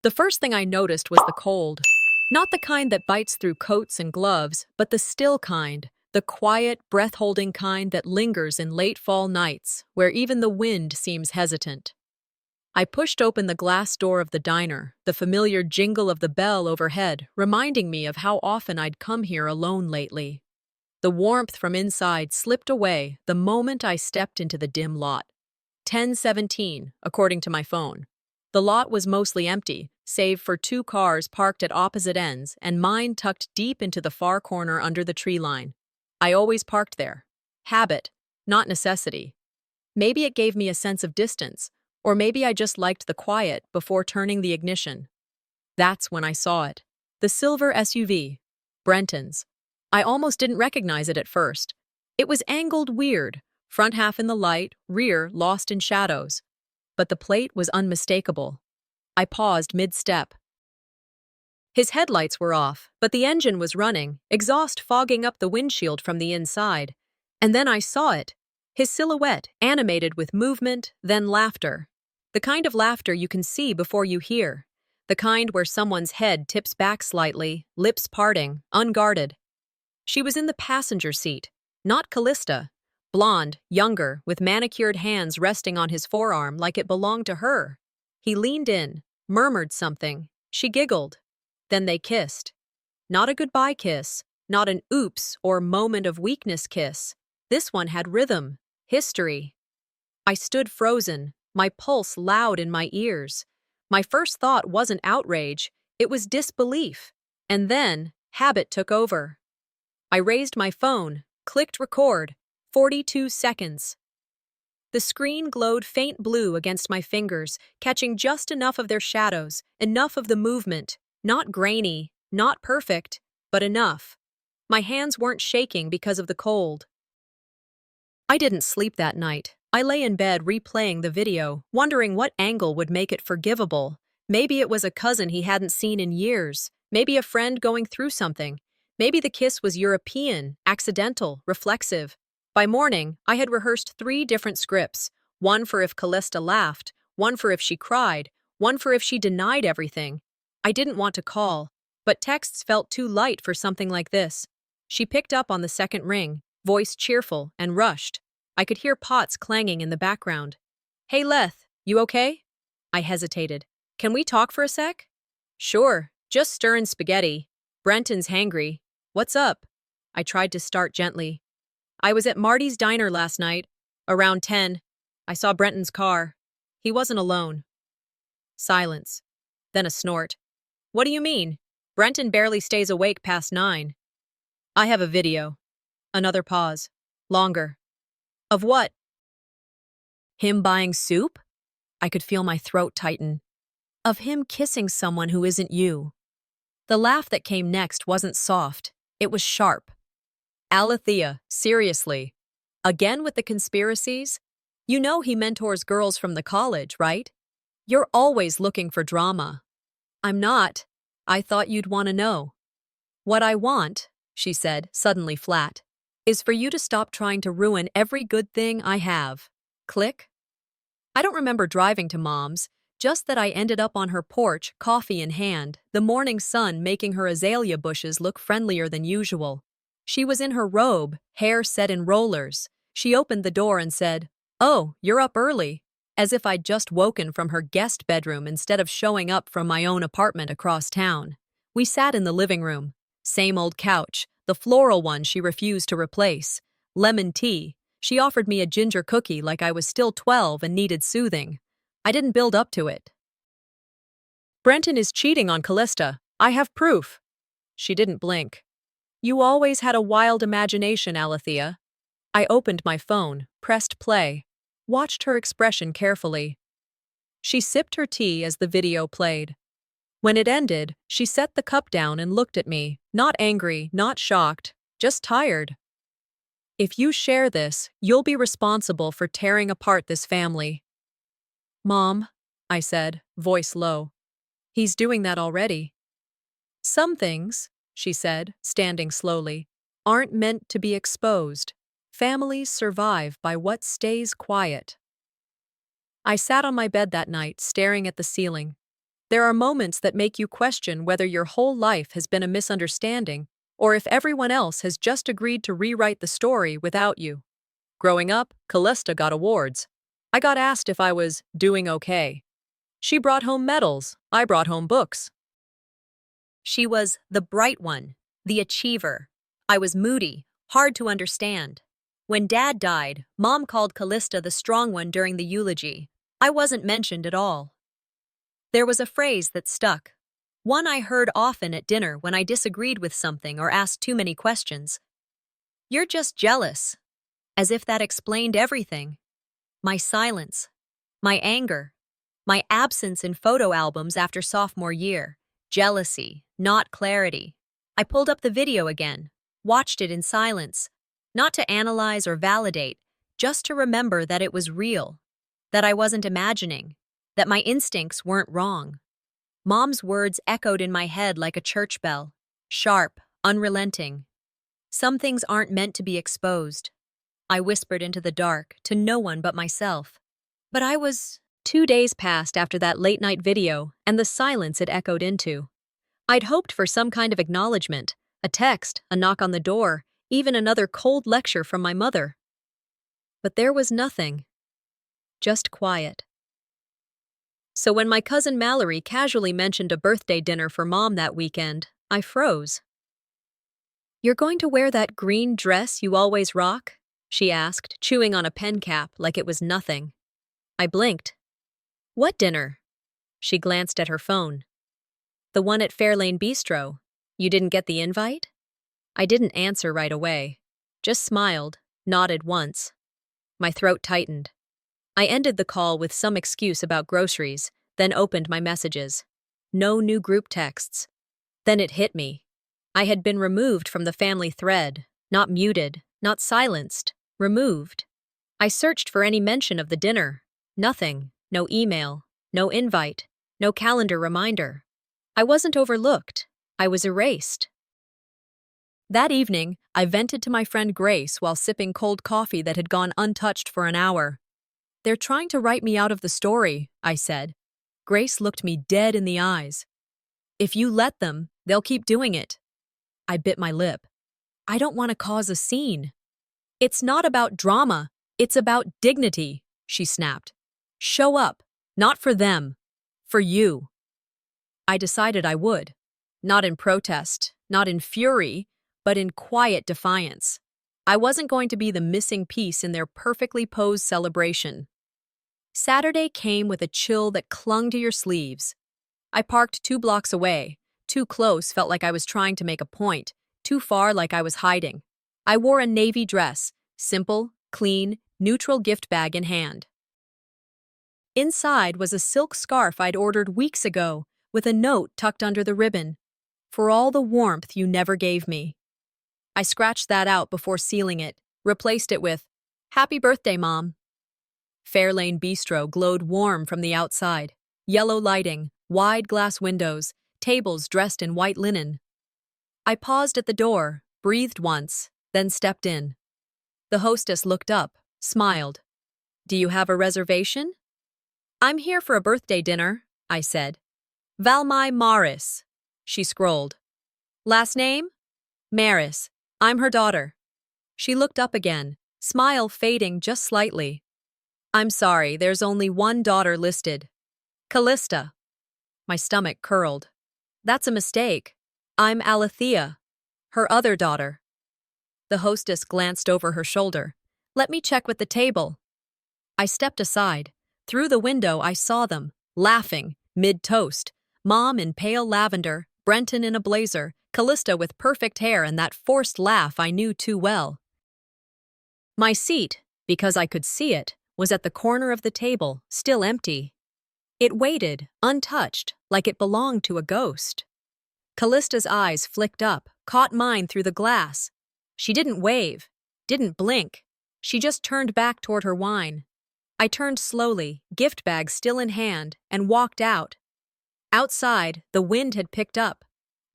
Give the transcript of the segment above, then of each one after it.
The first thing I noticed was the cold. Not the kind that bites through coats and gloves, but the still kind, the quiet, breath-holding kind that lingers in late fall nights, where even the wind seems hesitant. I pushed open the glass door of the diner, the familiar jingle of the bell overhead, reminding me of how often I'd come here alone lately. The warmth from inside slipped away the moment I stepped into the dim lot. 10:17, according to my phone. The lot was mostly empty, save for two cars parked at opposite ends and mine tucked deep into the far corner under the tree line. I always parked there. Habit, not necessity. Maybe it gave me a sense of distance, or maybe I just liked the quiet before turning the ignition. That's when I saw it. The silver SUV. Brenton's. I almost didn't recognize it at first. It was angled weird, front half in the light, rear lost in shadows. But the plate was unmistakable. I paused mid-step. His headlights were off, but the engine was running, exhaust fogging up the windshield from the inside. And then I saw it. His silhouette, animated with movement, then laughter. The kind of laughter you can see before you hear. The kind where someone's head tips back slightly, lips parting, unguarded. She was in the passenger seat, not Callista. Blonde, younger, with manicured hands resting on his forearm like it belonged to her. He leaned in, murmured something. She giggled. Then they kissed. Not a goodbye kiss, not an oops or moment of weakness kiss. This one had rhythm, history. I stood frozen, my pulse loud in my ears. My first thought wasn't outrage, it was disbelief. And then, habit took over. I raised my phone, clicked record. 42 seconds. The screen glowed faint blue against my fingers, catching just enough of their shadows, enough of the movement. Not grainy, not perfect, but enough. My hands weren't shaking because of the cold. I didn't sleep that night. I lay in bed replaying the video, wondering what angle would make it forgivable. Maybe it was a cousin he hadn't seen in years. Maybe a friend going through something. Maybe the kiss was European, accidental, reflexive. By morning, I had rehearsed 3 different scripts, one for if Callista laughed, one for if she cried, one for if she denied everything. I didn't want to call, but texts felt too light for something like this. She picked up on the second ring, voice cheerful and rushed. I could hear pots clanging in the background. Hey Leth, you okay? I hesitated. Can we talk for a sec? Sure, just stirring spaghetti. Brenton's hangry. What's up? I tried to start gently. I was at Marty's diner last night, around 10. I saw Brenton's car. He wasn't alone. Silence. Then a snort. What do you mean? Brenton barely stays awake past 9. I have a video. Another pause. Longer. Of what? Him buying soup? I could feel my throat tighten. Of him kissing someone who isn't you. The laugh that came next wasn't soft. It was sharp. Alethea, seriously. Again with the conspiracies? You know he mentors girls from the college, right? You're always looking for drama. I'm not. I thought you'd want to know. What I want, she said, suddenly flat, is for you to stop trying to ruin every good thing I have. Click. I don't remember driving to Mom's, just that I ended up on her porch, coffee in hand, the morning sun making her azalea bushes look friendlier than usual. She was in her robe, hair set in rollers. She opened the door and said, "Oh, you're up early," as if I'd just woken from her guest bedroom instead of showing up from my own apartment across town. We sat in the living room. Same old couch, the floral one she refused to replace. Lemon tea. She offered me a ginger cookie like I was still 12 and needed soothing. I didn't build up to it. Brenton is cheating on Callista. I have proof. She didn't blink. You always had a wild imagination, Alethea. I opened my phone, pressed play, watched her expression carefully. She sipped her tea as the video played. When it ended, she set the cup down and looked at me, not angry, not shocked, just tired. If you share this, you'll be responsible for tearing apart this family. Mom, I said, voice low. He's doing that already. Some things, she said, standing slowly, aren't meant to be exposed. Families survive by what stays quiet. I sat on my bed that night, staring at the ceiling. There are moments that make you question whether your whole life has been a misunderstanding, or if everyone else has just agreed to rewrite the story without you. Growing up, Callista got awards. I got asked if I was doing okay. She brought home medals, I brought home books. She was the bright one, the achiever. I was moody, hard to understand. When Dad died, Mom called Callista the strong one during the eulogy. I wasn't mentioned at all. There was a phrase that stuck. One I heard often at dinner when I disagreed with something or asked too many questions. "You're just jealous." As if that explained everything. My silence, my anger, my absence in photo albums after sophomore year, jealousy, not clarity. I pulled up the video again, watched it in silence, not to analyze or validate, just to remember that it was real, that I wasn't imagining, that my instincts weren't wrong. Mom's words echoed in my head like a church bell, sharp, unrelenting. Some things aren't meant to be exposed. I whispered into the dark, to no one but myself. But 2 days passed after that late-night video, and the silence it echoed into. I'd hoped for some kind of acknowledgement, a text, a knock on the door, even another cold lecture from my mother. But there was nothing. Just quiet. So when my cousin Mallory casually mentioned a birthday dinner for Mom that weekend, I froze. "You're going to wear that green dress you always rock?" she asked, chewing on a pen cap like it was nothing. I blinked. "What dinner?" She glanced at her phone. "The one at Fairlane Bistro. You didn't get the invite?" I didn't answer right away. Just smiled, nodded once. My throat tightened. I ended the call with some excuse about groceries, then opened my messages. No new group texts. Then it hit me. I had been removed from the family thread, not muted, not silenced. Removed. I searched for any mention of the dinner. Nothing. No email. No invite. No calendar reminder. I wasn't overlooked. I was erased. That evening, I vented to my friend Grace while sipping cold coffee that had gone untouched for an hour. "They're trying to write me out of the story," I said. Grace looked me dead in the eyes. "If you let them, they'll keep doing it." I bit my lip. "I don't want to cause a scene." "It's not about drama, it's about dignity," she snapped. "Show up, not for them, for you." I decided I would. Not in protest, not in fury, but in quiet defiance. I wasn't going to be the missing piece in their perfectly posed celebration. Saturday came with a chill that clung to your sleeves. I parked 2 blocks away. Too close felt like I was trying to make a point, too far like I was hiding. I wore a navy dress, simple, clean, neutral gift bag in hand. Inside was a silk scarf I'd ordered weeks ago, with a note tucked under the ribbon. "For all the warmth you never gave me." I scratched that out before sealing it, replaced it with, "Happy birthday, Mom." Fairlane Bistro glowed warm from the outside. Yellow lighting, wide glass windows, tables dressed in white linen. I paused at the door, breathed once, then stepped in. The hostess looked up, smiled. "Do you have a reservation?" "I'm here for a birthday dinner," I said. "Valmai Maris." She scrolled. "Last name?" "Maris. I'm her daughter." She looked up again, smile fading just slightly. "I'm sorry, there's only one daughter listed. Callista." My stomach curled. "That's a mistake. I'm Alethea, her other daughter." The hostess glanced over her shoulder. "Let me check with the table." I stepped aside. Through the window I saw them, laughing, mid-toast. Mom in pale lavender, Brenton in a blazer, Callista with perfect hair and that forced laugh I knew too well. My seat, because I could see it, was at the corner of the table, still empty. It waited, untouched, like it belonged to a ghost. Callista's eyes flicked up, caught mine through the glass. She didn't wave, didn't blink. She just turned back toward her wine. I turned slowly, gift bag still in hand, and walked out. Outside, the wind had picked up.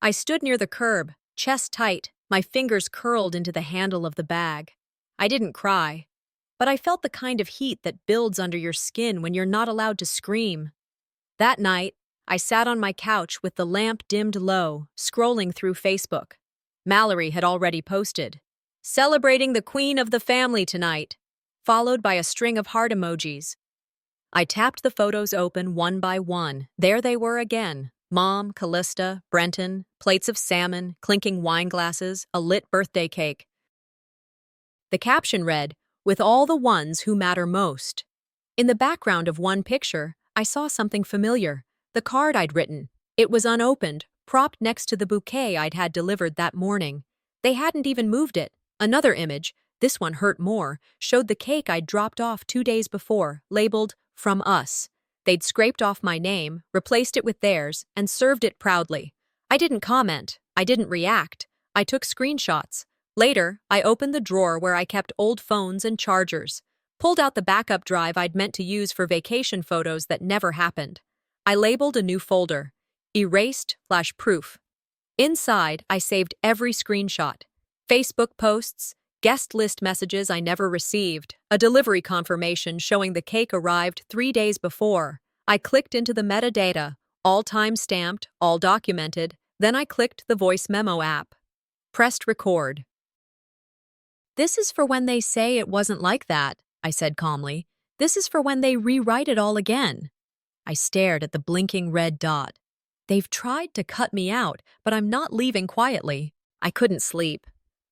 I stood near the curb, chest tight, my fingers curled into the handle of the bag. I didn't cry, but I felt the kind of heat that builds under your skin when you're not allowed to scream. That night, I sat on my couch with the lamp dimmed low, scrolling through Facebook. Mallory had already posted, "Celebrating the queen of the family tonight," followed by a string of heart emojis. I tapped the photos open one by one. There they were again. Mom, Callista, Brenton, plates of salmon, clinking wine glasses, a lit birthday cake. The caption read, "With all the ones who matter most." In the background of one picture, I saw something familiar. The card I'd written. It was unopened, propped next to the bouquet I'd had delivered that morning. They hadn't even moved it. Another image, this one hurt more, showed the cake I'd dropped off 2 days before, labeled, "From Us." They'd scraped off my name, replaced it with theirs, and served it proudly. I didn't comment. I didn't react. I took screenshots. Later, I opened the drawer where I kept old phones and chargers, pulled out the backup drive I'd meant to use for vacation photos that never happened. I labeled a new folder, Erased/Proof. Inside, I saved every screenshot, Facebook posts, guest list messages I never received, a delivery confirmation showing the cake arrived 3 days before. I clicked into the metadata, all time-stamped, all documented, then I clicked the voice memo app. Pressed record. "This is for when they say it wasn't like that," I said calmly. "This is for when they rewrite it all again." I stared at the blinking red dot. They've tried to cut me out, but I'm not leaving quietly. I couldn't sleep.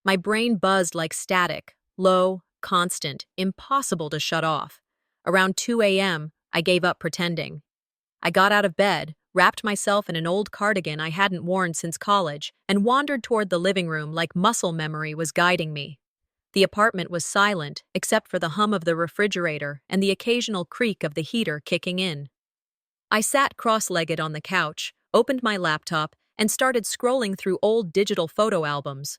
My brain buzzed like static, low, constant, impossible to shut off. Around 2 a.m., I gave up pretending. I got out of bed, wrapped myself in an old cardigan I hadn't worn since college, and wandered toward the living room like muscle memory was guiding me. The apartment was silent, except for the hum of the refrigerator and the occasional creak of the heater kicking in. I sat cross-legged on the couch, opened my laptop, and started scrolling through old digital photo albums.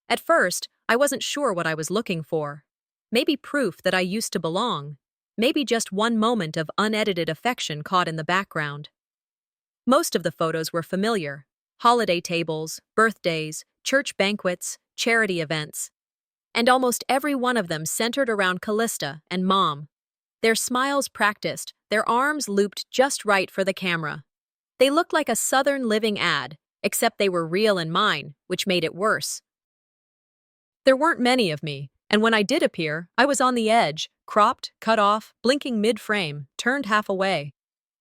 At first, I wasn't sure what I was looking for. Maybe proof that I used to belong. Maybe just one moment of unedited affection caught in the background. Most of the photos were familiar. Holiday tables, birthdays, church banquets, charity events. And almost every one of them centered around Callista and Mom. Their smiles practiced, their arms looped just right for the camera. They looked like a Southern Living ad, except they were real and mine, which made it worse. There weren't many of me, and when I did appear, I was on the edge, cropped, cut off, blinking mid-frame, turned half away.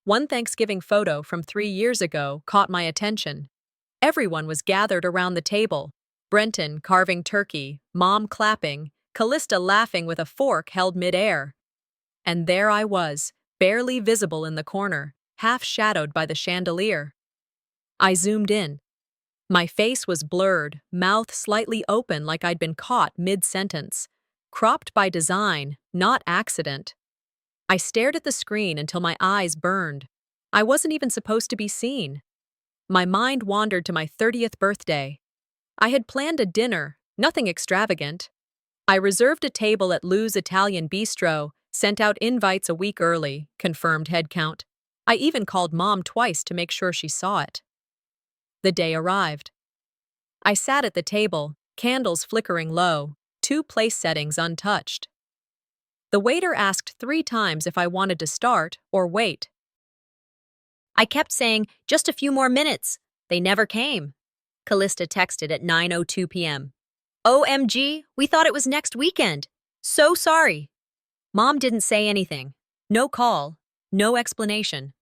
One Thanksgiving photo from 3 years ago caught my attention. Everyone was gathered around the table. Brenton carving turkey, Mom clapping, Callista laughing with a fork held mid-air. And there I was, barely visible in the corner, half shadowed by the chandelier. I zoomed in. My face was blurred, mouth slightly open like I'd been caught mid-sentence. Cropped by design, not accident. I stared at the screen until my eyes burned. I wasn't even supposed to be seen. My mind wandered to my 30th birthday. I had planned a dinner, nothing extravagant. I reserved a table at Lou's Italian Bistro, sent out invites a week early, confirmed head count. I even called Mom twice to make sure she saw it. The day arrived. I sat at the table, candles flickering low, 2 place settings untouched. The waiter asked 3 times if I wanted to start or wait. I kept saying, "Just a few more minutes." They never came. Callista texted at 9:02 p.m. "OMG, we thought it was next weekend. So sorry." Mom didn't say anything. No call, no explanation.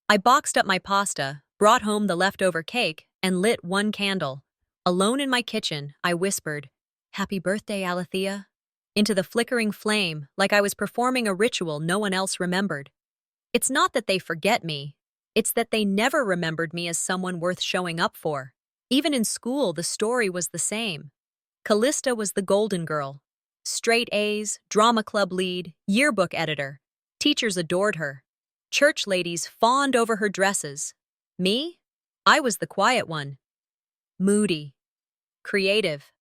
I boxed up my pasta, brought home the leftover cake, and lit one candle. Alone in my kitchen, I whispered, "Happy birthday, Alethea," into the flickering flame, like I was performing a ritual no one else remembered. It's not that they forget me. It's that they never remembered me as someone worth showing up for. Even in school, the story was the same. Callista was the golden girl. Straight A's, drama club lead, yearbook editor. Teachers adored her. Church ladies fawned over her dresses. Me? I was the quiet one. Moody. Creative.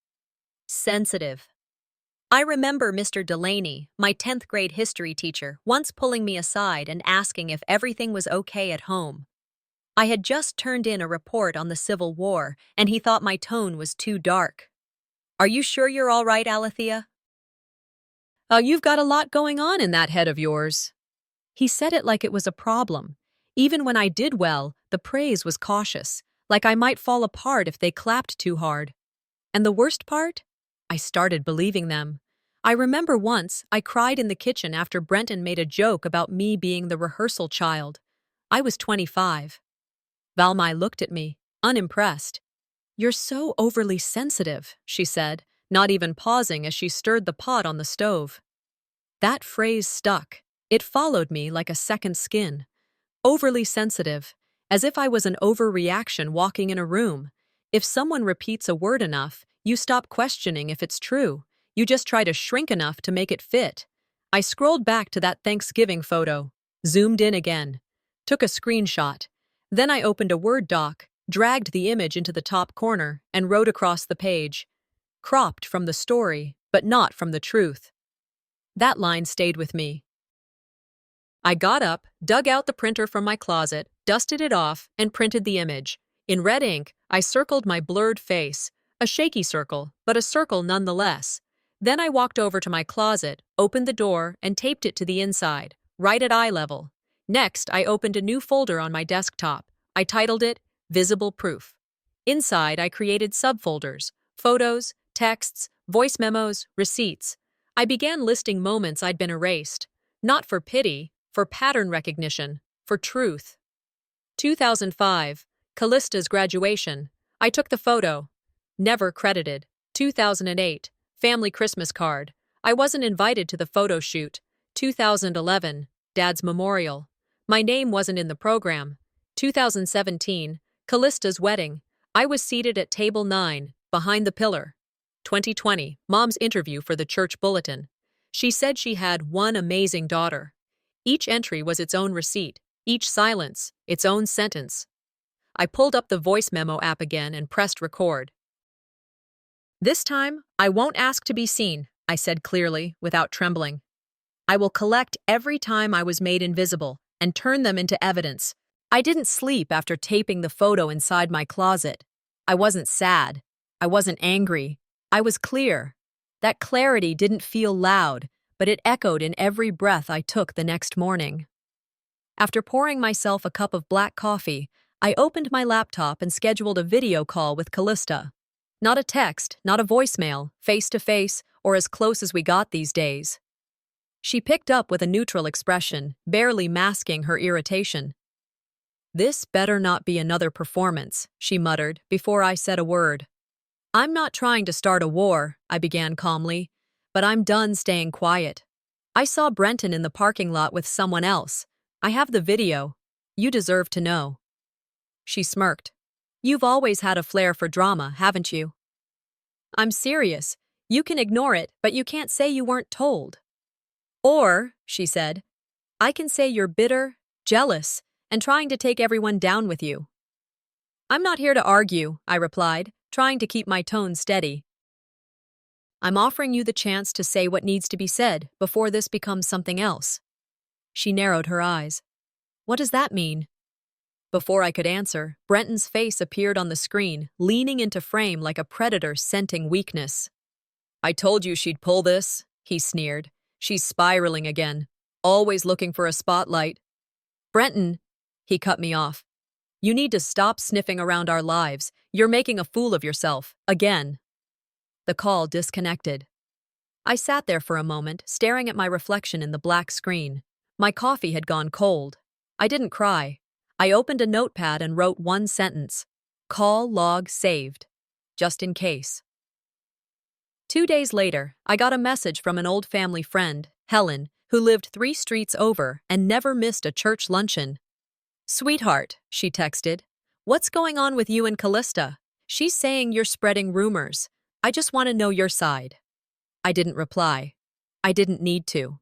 Sensitive. I remember Mr. Delaney, my 10th grade history teacher, once pulling me aside and asking if everything was okay at home. I had just turned in a report on the Civil War, and he thought my tone was too dark. "Are you sure you're all right, Alethea?" "You've got a lot going on in that head of yours." He said it like it was a problem. Even when I did well, the praise was cautious, like I might fall apart if they clapped too hard. And the worst part? I started believing them. I remember once I cried in the kitchen after Brenton made a joke about me being the rehearsal child. I was 25. Valmai looked at me, unimpressed. "You're so overly sensitive," she said, not even pausing as she stirred the pot on the stove. That phrase stuck. It followed me like a second skin. Overly sensitive, as if I was an overreaction walking in a room. If someone repeats a word enough, you stop questioning if it's true. You just try to shrink enough to make it fit. I scrolled back to that Thanksgiving photo, zoomed in again, took a screenshot. Then I opened a Word doc, dragged the image into the top corner, and wrote across the page, "Cropped from the story, but not from the truth." That line stayed with me. I got up, dug out the printer from my closet, dusted it off, and printed the image. In red ink, I circled my blurred face, a shaky circle, but a circle nonetheless. Then I walked over to my closet, opened the door, and taped it to the inside, right at eye level. Next, I opened a new folder on my desktop. I titled it Visible Proof. Inside, I created subfolders: photos, texts, voice memos, receipts. I began listing moments I'd been erased, not for pity, for pattern recognition, for truth. 2005, Callista's graduation. I took the photo. Never credited. 2008, family Christmas card. I wasn't invited to the photo shoot. 2011, Dad's memorial. My name wasn't in the program. 2017, Callista's wedding. I was seated at table 9, behind the pillar. 2020, Mom's interview for the church bulletin. She said she had one amazing daughter. Each entry was its own receipt, each silence, its own sentence. I pulled up the voice memo app again and pressed record. "This time, I won't ask to be seen," I said clearly, without trembling. "I will collect every time I was made invisible and turn them into evidence." I didn't sleep after taping the photo inside my closet. I wasn't sad. I wasn't angry. I was clear. That clarity didn't feel loud, but it echoed in every breath I took the next morning. After pouring myself a cup of black coffee, I opened my laptop and scheduled a video call with Callista. Not a text, not a voicemail, face-to-face, or as close as we got these days. She picked up with a neutral expression, barely masking her irritation. "This better not be another performance," she muttered before I said a word. "I'm not trying to start a war," I began calmly, "but I'm done staying quiet. I saw Brenton in the parking lot with someone else. I have the video. You deserve to know." She smirked. "You've always had a flair for drama, haven't you?" "I'm serious. You can ignore it, but you can't say you weren't told." "Or," she said, "I can say you're bitter, jealous, and trying to take everyone down with you." "I'm not here to argue," I replied, trying to keep my tone steady. "I'm offering you the chance to say what needs to be said before this becomes something else." She narrowed her eyes. "What does that mean?" Before I could answer, Brenton's face appeared on the screen, leaning into frame like a predator scenting weakness. "I told you she'd pull this," he sneered. "She's spiraling again, always looking for a spotlight." "Brenton," he cut me off. "You need to stop sniffing around our lives. You're making a fool of yourself, again." The call disconnected. I sat there for a moment, staring at my reflection in the black screen. My coffee had gone cold. I didn't cry. I opened a notepad and wrote one sentence. Call log saved. Just in case. 2 days later, I got a message from an old family friend, Helen, who lived 3 streets over and never missed a church luncheon. "Sweetheart," she texted, "what's going on with you and Callista? She's saying you're spreading rumors. I just want to know your side." I didn't reply. I didn't need to.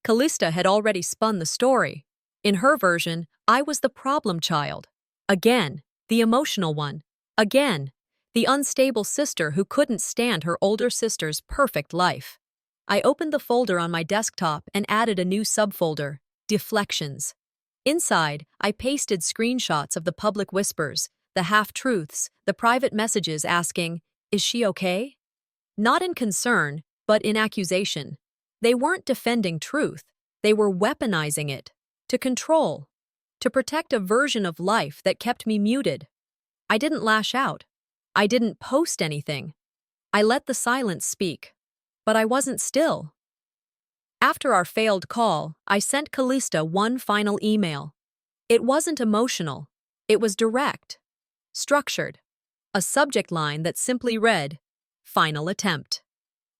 Callista had already spun the story. In her version, I was the problem child. Again, the emotional one. Again, the unstable sister who couldn't stand her older sister's perfect life. I opened the folder on my desktop and added a new subfolder, Deflections. Inside, I pasted screenshots of the public whispers, the half-truths, the private messages asking, "Is she okay?" Not in concern, but in accusation. They weren't defending truth. They were weaponizing it. To control. to protect a version of life that kept me muted. I didn't lash out. I didn't post anything. I let the silence speak. But I wasn't still. After our failed call, I sent Callista one final email. It wasn't emotional. It was direct, structured. A subject line that simply read, "Final attempt."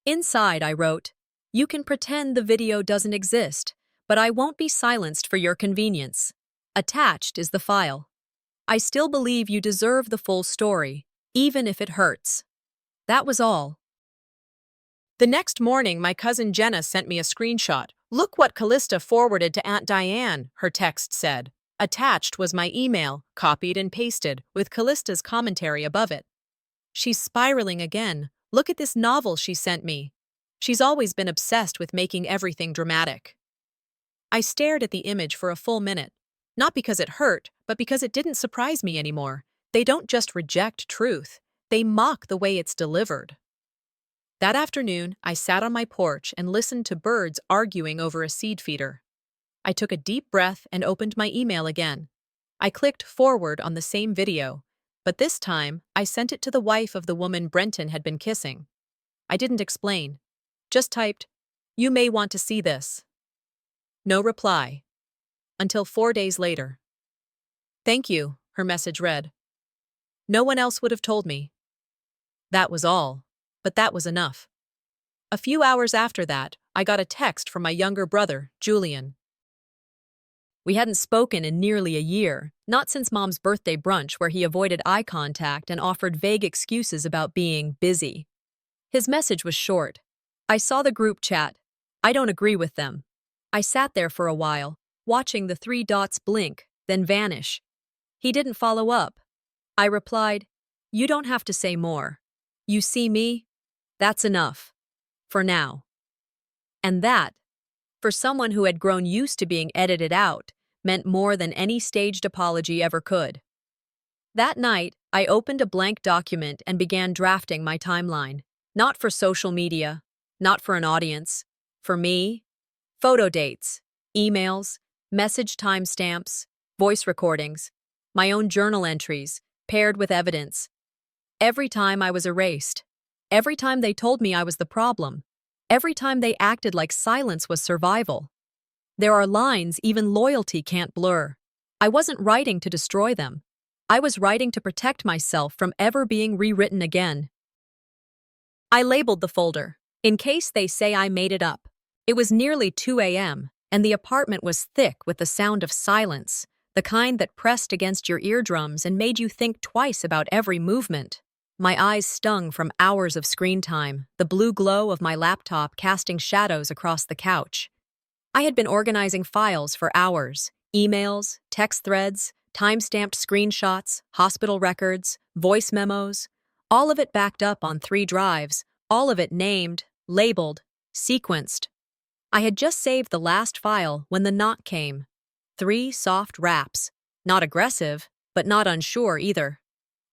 Inside, I wrote, "You can pretend the video doesn't exist, but I won't be silenced for your convenience. Attached is the file. I still believe you deserve the full story, even if it hurts." That was all. The next morning, my cousin Jenna sent me a screenshot. "Look what Callista forwarded to Aunt Diane," her text said. Attached was my email, copied and pasted, with Callista's commentary above it. "She's spiraling again. Look at this novel she sent me. She's always been obsessed with making everything dramatic." I stared at the image for a full minute. Not because it hurt, but because it didn't surprise me anymore. They don't just reject truth. They mock the way it's delivered. That afternoon, I sat on my porch and listened to birds arguing over a seed feeder. I took a deep breath and opened my email again. I clicked forward on the same video, but this time I sent it to the wife of the woman Brenton had been kissing. I didn't explain. Just typed, "You may want to see this." No reply. Until 4 days later. "Thank you," her message read. "No one else would have told me." That was all, but that was enough. A few hours after that, I got a text from my younger brother, Julian. We hadn't spoken in nearly a year, not since Mom's birthday brunch where he avoided eye contact and offered vague excuses about being busy. His message was short. "I saw the group chat. I don't agree with them." I sat there for a while, watching the 3 dots blink, then vanish. He didn't follow up. I replied, "You don't have to say more. You see me? That's enough. For now." And that, for someone who had grown used to being edited out, meant more than any staged apology ever could. That night, I opened a blank document and began drafting my timeline. Not for social media, not for an audience. For me, photo dates, emails, message timestamps, voice recordings, my own journal entries, paired with evidence. Every time I was erased. Every time they told me I was the problem. Every time they acted like silence was survival. There are lines even loyalty can't blur. I wasn't writing to destroy them. I was writing to protect myself from ever being rewritten again. I labeled the folder, in case they say I made it up. It was nearly 2 a.m., and the apartment was thick with the sound of silence, the kind that pressed against your eardrums and made you think twice about every movement. My eyes stung from hours of screen time, the blue glow of my laptop casting shadows across the couch. I had been organizing files for hours, emails, text threads, time-stamped screenshots, hospital records, voice memos, all of it backed up on 3 drives, all of it named, labeled, sequenced. I had just saved the last file when the knock came. 3 soft raps, not aggressive, but not unsure either.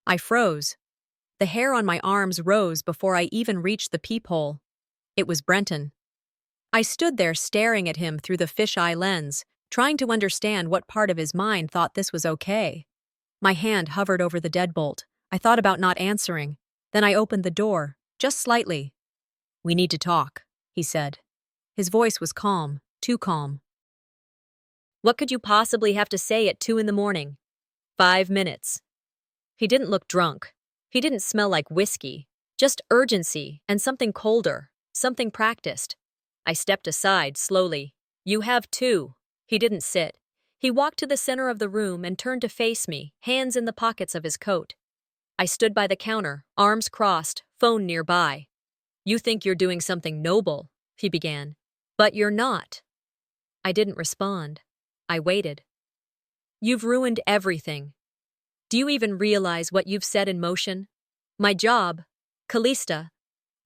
I froze. The hair on my arms rose before I even reached the peephole. It was Brenton. I stood there staring at him through the fisheye lens, trying to understand what part of his mind thought this was okay. My hand hovered over the deadbolt. I thought about not answering. Then I opened the door, just slightly. "We need to talk," he said. His voice was calm, too calm. "What could you possibly have to say at 2 in the morning? 5 minutes. He didn't look drunk. He didn't smell like whiskey. Just urgency and something colder, something practiced. I stepped aside, slowly. "You have 2. He didn't sit. He walked to the center of the room and turned to face me, hands in the pockets of his coat. I stood by the counter, arms crossed, phone nearby. "You think you're doing something noble," he began. "But you're not." I didn't respond. I waited. "You've ruined everything. Do you even realize what you've set in motion? My job, Callista,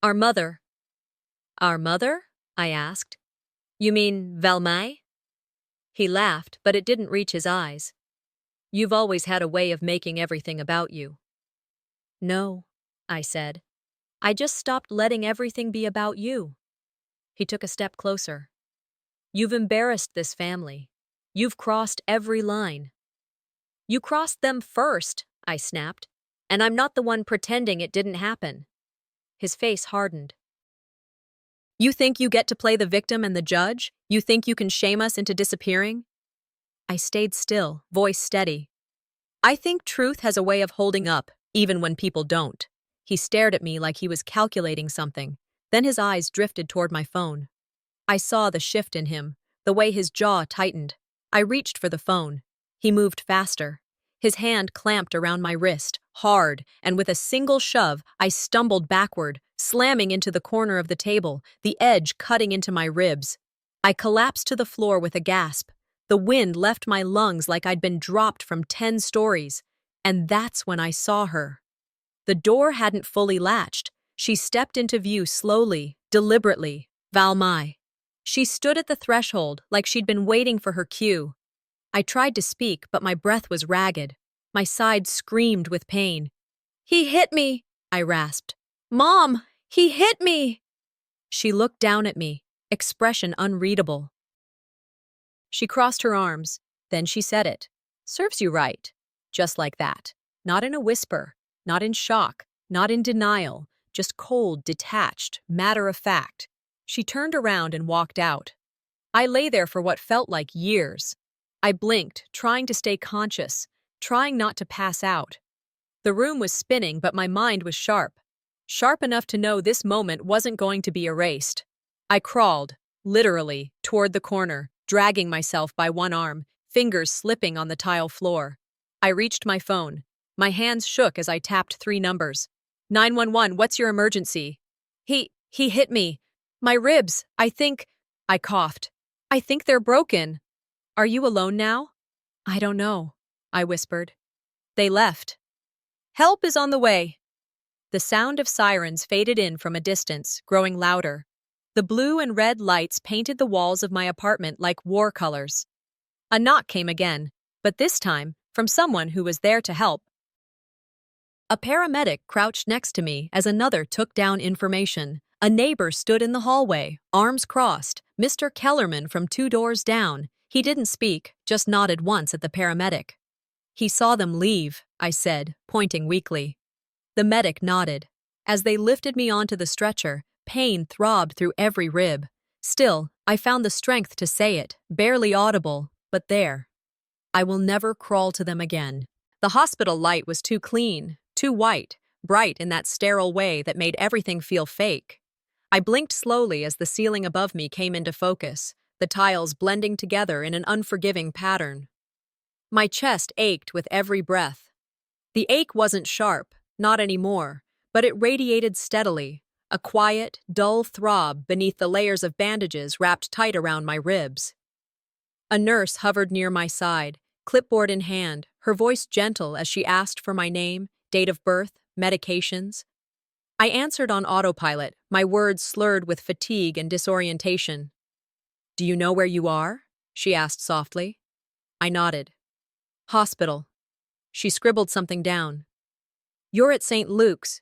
our mother." "Our mother?" I asked. "You mean Valmai?" He laughed, but it didn't reach his eyes. "You've always had a way of making everything about you." "No," I said. "I just stopped letting everything be about you." He took a step closer. "You've embarrassed this family. You've crossed every line. You crossed them first, I snapped. And I'm not the one pretending it didn't happen. His face hardened. You think you get to play the victim and the judge? You think you can shame us into disappearing? I stayed still, voice steady. I think truth has a way of holding up, even when people don't. He stared at me like he was calculating something. Then his eyes drifted toward my phone. I saw the shift in him, the way his jaw tightened. I reached for the phone. He moved faster. His hand clamped around my wrist, hard, and with a single shove, I stumbled backward, slamming into the corner of the table, the edge cutting into my ribs. I collapsed to the floor with a gasp. The wind left my lungs like I'd been dropped from 10 stories. And that's when I saw her. The door hadn't fully latched. She stepped into view slowly, deliberately. Valmai. She stood at the threshold like she'd been waiting for her cue. I tried to speak, but my breath was ragged. My side screamed with pain. "He hit me," I rasped. "Mom, he hit me!" She looked down at me, expression unreadable. She crossed her arms, then she said it. "Serves you right." Just like that. Not in a whisper, not in shock, not in denial, just cold, detached, matter of fact. She turned around and walked out. I lay there for what felt like years. I blinked, trying to stay conscious, trying not to pass out. The room was spinning, but my mind was sharp. Sharp enough to know this moment wasn't going to be erased. I crawled, literally, toward the corner, dragging myself by one arm, fingers slipping on the tile floor. I reached my phone. My hands shook as I tapped 3 numbers. 911, what's your emergency? He hit me. My ribs, I think. I coughed. I think they're broken. Are you alone now? I don't know, I whispered. They left. Help is on the way. The sound of sirens faded in from a distance, growing louder. The blue and red lights painted the walls of my apartment like war colors. A knock came again, but this time from someone who was there to help. A paramedic crouched next to me as another took down information. A neighbor stood in the hallway, arms crossed, Mr. Kellerman from 2 doors down. He didn't speak, just nodded once at the paramedic. He saw them leave, I said, pointing weakly. The medic nodded. As they lifted me onto the stretcher, pain throbbed through every rib. Still, I found the strength to say it, barely audible, but there. I will never crawl to them again. The hospital light was too clean, too white, bright in that sterile way that made everything feel fake. I blinked slowly as the ceiling above me came into focus, the tiles blending together in an unforgiving pattern. My chest ached with every breath. The ache wasn't sharp, not anymore, but it radiated steadily, a quiet, dull throb beneath the layers of bandages wrapped tight around my ribs. A nurse hovered near my side, clipboard in hand, her voice gentle as she asked for my name, date of birth, medications. I answered on autopilot, my words slurred with fatigue and disorientation. "Do you know where you are?" she asked softly. I nodded. "Hospital." She scribbled something down. "You're at St. Luke's.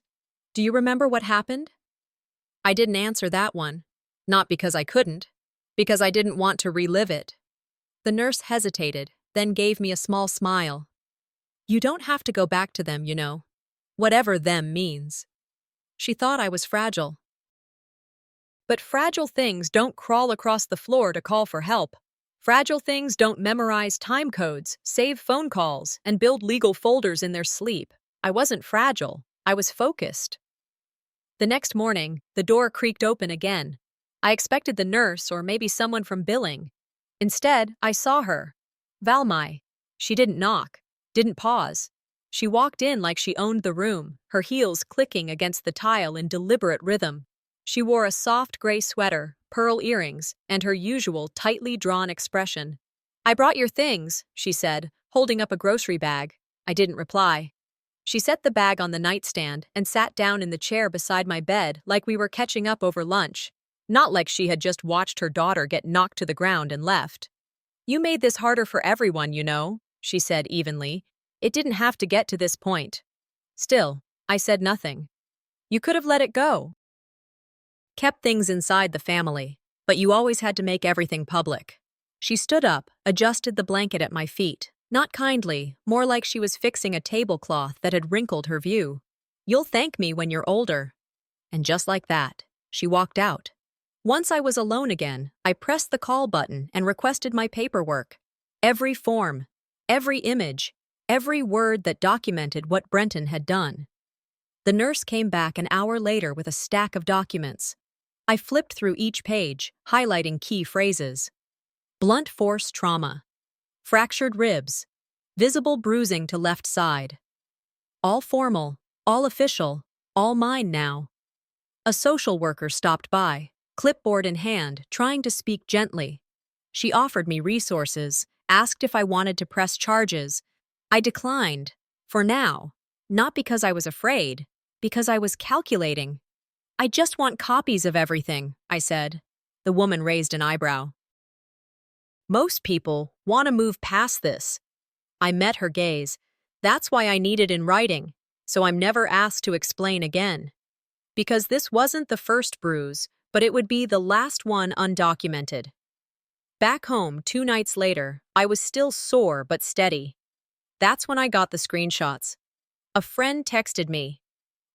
Do you remember what happened?" I didn't answer that one. Not because I couldn't, because I didn't want to relive it. The nurse hesitated, then gave me a small smile. "You don't have to go back to them, you know. Whatever them means." She thought I was fragile. But fragile things don't crawl across the floor to call for help. Fragile things don't memorize time codes, save phone calls, and build legal folders in their sleep. I wasn't fragile. I was focused. The next morning, the door creaked open again. I expected the nurse or maybe someone from billing. Instead, I saw her. Valmai. She didn't knock, didn't pause. She walked in like she owned the room, her heels clicking against the tile in deliberate rhythm. She wore a soft gray sweater, pearl earrings, and her usual tightly drawn expression. "I brought your things," she said, holding up a grocery bag. I didn't reply. She set the bag on the nightstand and sat down in the chair beside my bed like we were catching up over lunch. Not like she had just watched her daughter get knocked to the ground and left. "You made this harder for everyone, you know," she said evenly. "It didn't have to get to this point." Still, I said nothing. "You could have let it go." Kept things inside the family, but you always had to make everything public. She stood up, adjusted the blanket at my feet, not kindly, more like she was fixing a tablecloth that had wrinkled her view. "You'll thank me when you're older." And just like that, she walked out. Once I was alone again, I pressed the call button and requested my paperwork. Every form, every image, every word that documented what Brenton had done. The nurse came back an hour later with a stack of documents. I flipped through each page, highlighting key phrases. Blunt force trauma. Fractured ribs. Visible bruising to left side. All formal, all official, all mine now. A social worker stopped by, clipboard in hand, trying to speak gently. She offered me resources, asked if I wanted to press charges. I declined, for now, not because I was afraid, because I was calculating. "I just want copies of everything," I said. The woman raised an eyebrow. "Most people want to move past this." I met her gaze. "That's why I need it in writing, so I'm never asked to explain again. Because this wasn't the first bruise, but it would be the last one undocumented." Back home 2 nights later, I was still sore but steady. That's when I got the screenshots. A friend texted me,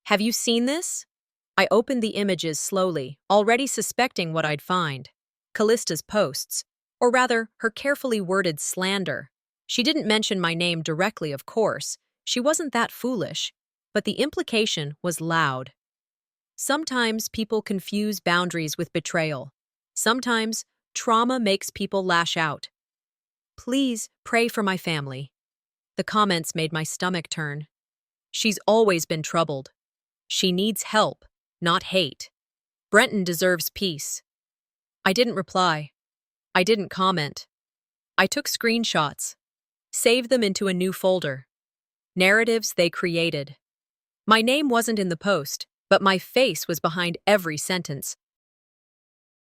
"Have you seen this?" I opened the images slowly, already suspecting what I'd find. Callista's posts, or rather, her carefully worded slander. She didn't mention my name directly, of course. She wasn't that foolish, but the implication was loud. Sometimes people confuse boundaries with betrayal. Sometimes trauma makes people lash out. "Please pray for my family." The comments made my stomach turn. "She's always been troubled. She needs help, not hate. Brenton deserves peace." I didn't reply. I didn't comment. I took screenshots, saved them into a new folder. Narratives they created. My name wasn't in the post, but my face was behind every sentence.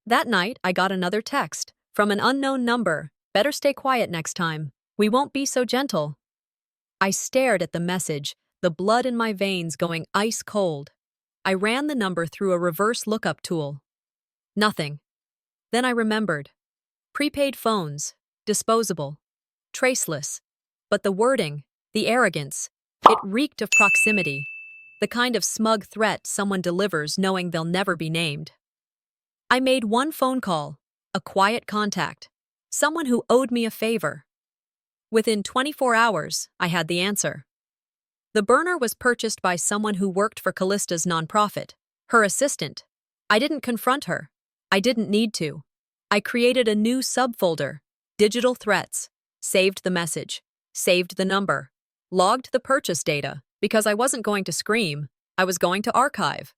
That night, I got another text from an unknown number. "Better stay quiet next time. We won't be so gentle." I stared at the message, the blood in my veins going ice cold. I ran the number through a reverse lookup tool. Nothing. Then I remembered. Prepaid phones, disposable, traceless. But the wording, the arrogance, it reeked of proximity, the kind of smug threat someone delivers knowing they'll never be named. I made one phone call, a quiet contact, someone who owed me a favor. Within 24 hours, I had the answer. The burner was purchased by someone who worked for Callista's nonprofit, her assistant. I didn't confront her. I didn't need to. I created a new subfolder, digital threats, saved the message, saved the number, logged the purchase data, because I wasn't going to scream, I was going to archive.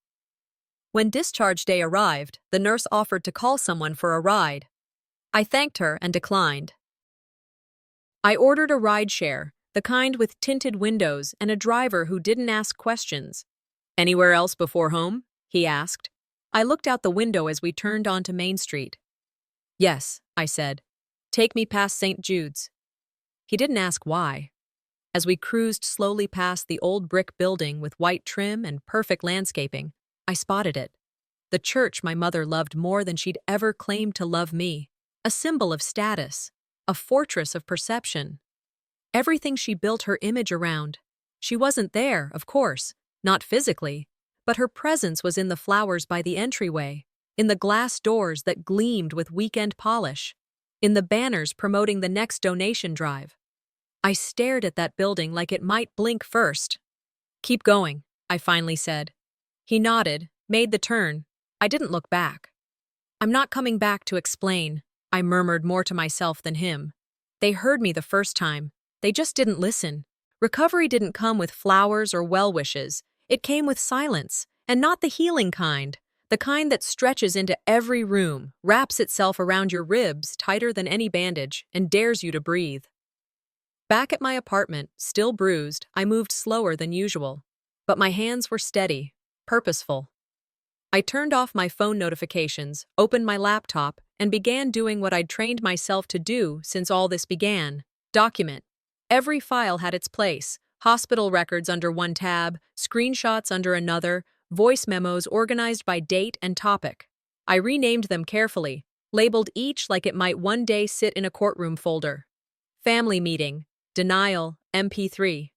When discharge day arrived, the nurse offered to call someone for a ride. I thanked her and declined. I ordered a rideshare, the kind with tinted windows and a driver who didn't ask questions. "Anywhere else before home?" he asked. I looked out the window as we turned onto Main Street. "Yes," I said. "Take me past St. Jude's." He didn't ask why. As we cruised slowly past the old brick building with white trim and perfect landscaping, I spotted it. The church my mother loved more than she'd ever claimed to love me. A symbol of status. A fortress of perception. Everything she built her image around. She wasn't there, of course, not physically, but her presence was in the flowers by the entryway, in the glass doors that gleamed with weekend polish, in the banners promoting the next donation drive. I stared at that building like it might blink first. "Keep going," I finally said. He nodded, made the turn. I didn't look back. "I'm not coming back to explain," I murmured more to myself than him. They heard me the first time. They just didn't listen. Recovery didn't come with flowers or well wishes. It came with silence, and not the healing kind. The kind that stretches into every room, wraps itself around your ribs tighter than any bandage, and dares you to breathe. Back at my apartment, still bruised, I moved slower than usual. But my hands were steady, purposeful. I turned off my phone notifications, opened my laptop, and began doing what I'd trained myself to do since all this began. Document. Every file had its place. Hospital records under one tab, screenshots under another, voice memos organized by date and topic. I renamed them carefully. labeled each like it might one day sit in a courtroom folder. Family meeting, denial, MP3.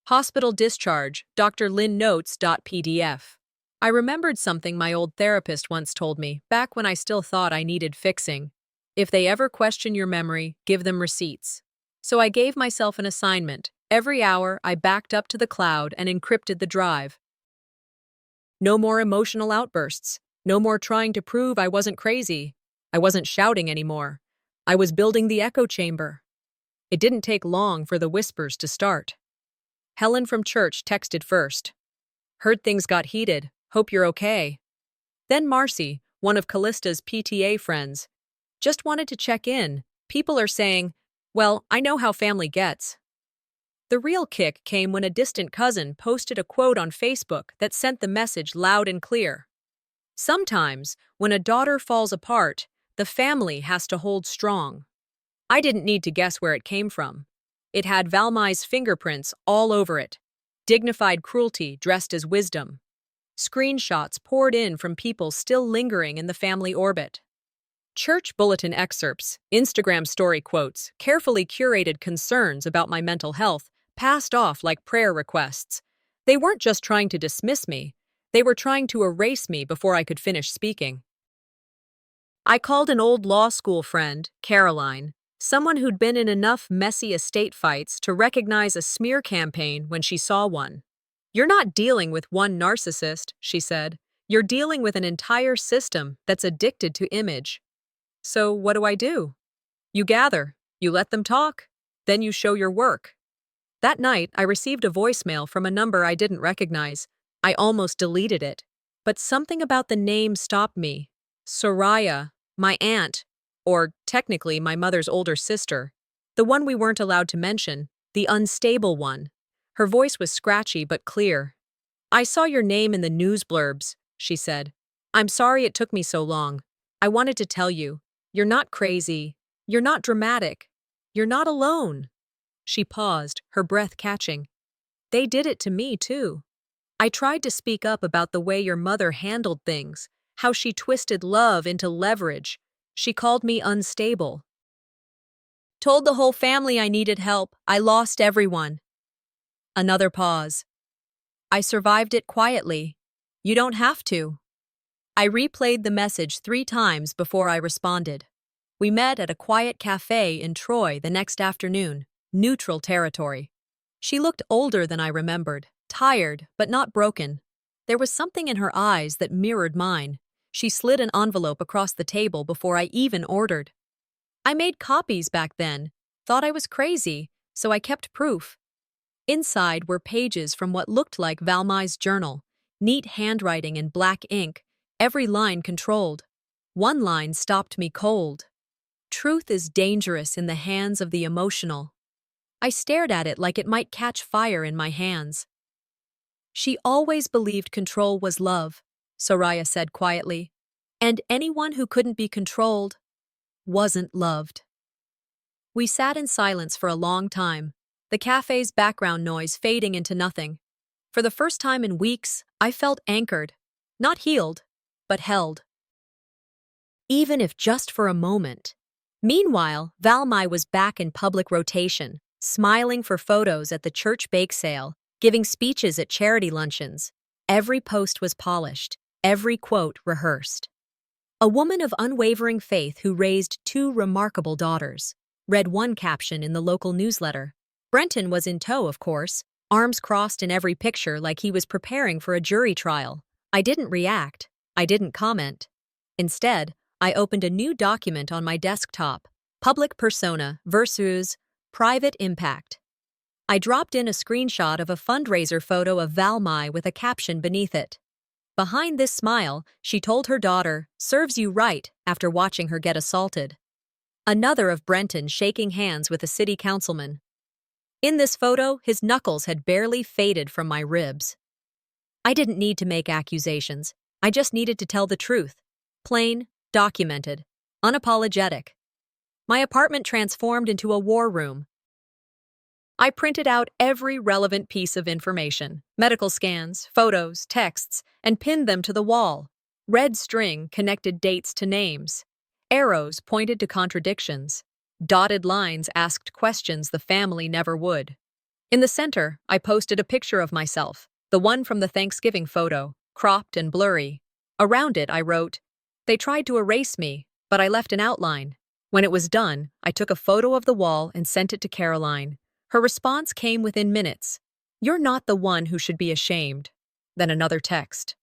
Hospital discharge, Dr. Lynn notes.pdf. I remembered something my old therapist once told me, back when I still thought I needed fixing. If they ever question your memory, give them receipts. So I gave myself an assignment. Every hour, I backed up to the cloud and encrypted the drive. No more emotional outbursts. No more trying to prove I wasn't crazy. I wasn't shouting anymore. I was building the echo chamber. It didn't take long for the whispers to start. Helen from church texted first. Heard things got heated. Hope you're okay. Then Marcy, one of Callista's PTA friends. Just wanted to check in. People are saying, well, I know how family gets. The real kick came when a distant cousin posted a quote on Facebook that sent the message loud and clear. Sometimes, when a daughter falls apart, the family has to hold strong. I didn't need to guess where it came from. It had Valmai's fingerprints all over it. Dignified cruelty dressed as wisdom. Screenshots poured in from people still lingering in the family orbit. Church bulletin excerpts, Instagram story quotes, carefully curated concerns about my mental health passed off like prayer requests. They weren't just trying to dismiss me, they were trying to erase me before I could finish speaking. I called an old law school friend, Caroline, someone who'd been in enough messy estate fights to recognize a smear campaign when she saw one. You're not dealing with one narcissist, she said. You're dealing with an entire system that's addicted to image. So what do? You gather, you let them talk, then you show your work. That night, I received a voicemail from a number I didn't recognize. I almost deleted it, but something about the name stopped me. Soraya, my aunt, or technically my mother's older sister, the one we weren't allowed to mention, the unstable one. Her voice was scratchy but clear. I saw your name in the news blurbs, she said. I'm sorry it took me so long. I wanted to tell you, you're not crazy. You're not dramatic. You're not alone. She paused, her breath catching. They did it to me, too. I tried to speak up about the way your mother handled things, how she twisted love into leverage. She called me unstable. Told the whole family I needed help. I lost everyone. Another pause. I survived it quietly. You don't have to. I replayed the message 3 times before I responded. We met at a quiet cafe in Troy the next afternoon, neutral territory. She looked older than I remembered, tired but not broken. There was something in her eyes that mirrored mine. She slid an envelope across the table before I even ordered. I made copies back then, thought I was crazy, so I kept proof. Inside were pages from what looked like Valmai's journal, neat handwriting in black ink, every line controlled. One line stopped me cold. Truth is dangerous in the hands of the emotional. I stared at it like it might catch fire in my hands. She always believed control was love, Soraya said quietly, and anyone who couldn't be controlled wasn't loved. We sat in silence for a long time, the cafe's background noise fading into nothing. For the first time in weeks, I felt anchored, not healed, but held. Even if just for a moment. Meanwhile, Valmai was back in public rotation, smiling for photos at the church bake sale, giving speeches at charity luncheons. Every post was polished, every quote rehearsed. A woman of unwavering faith who raised 2 remarkable daughters, read one caption in the local newsletter. Brenton was in tow, of course, arms crossed in every picture like he was preparing for a jury trial. I didn't react. I didn't comment. Instead, I opened a new document on my desktop, Public Persona versus Private Impact. I dropped in a screenshot of a fundraiser photo of Valmai with a caption beneath it. Behind this smile, she told her daughter, serves you right, after watching her get assaulted. Another of Brenton shaking hands with a city councilman. In this photo, his knuckles had barely faded from my ribs. I didn't need to make accusations. I just needed to tell the truth. Plain, documented, unapologetic. My apartment transformed into a war room. I printed out every relevant piece of information, medical scans, photos, texts, and pinned them to the wall. Red string connected dates to names. Arrows pointed to contradictions. Dotted lines asked questions the family never would. In the center, I posted a picture of myself, the one from the Thanksgiving photo, cropped and blurry. Around it, I wrote, "They tried to erase me, but I left an outline." When it was done, I took a photo of the wall and sent it to Caroline. Her response came within minutes. "You're not the one who should be ashamed." Then another text.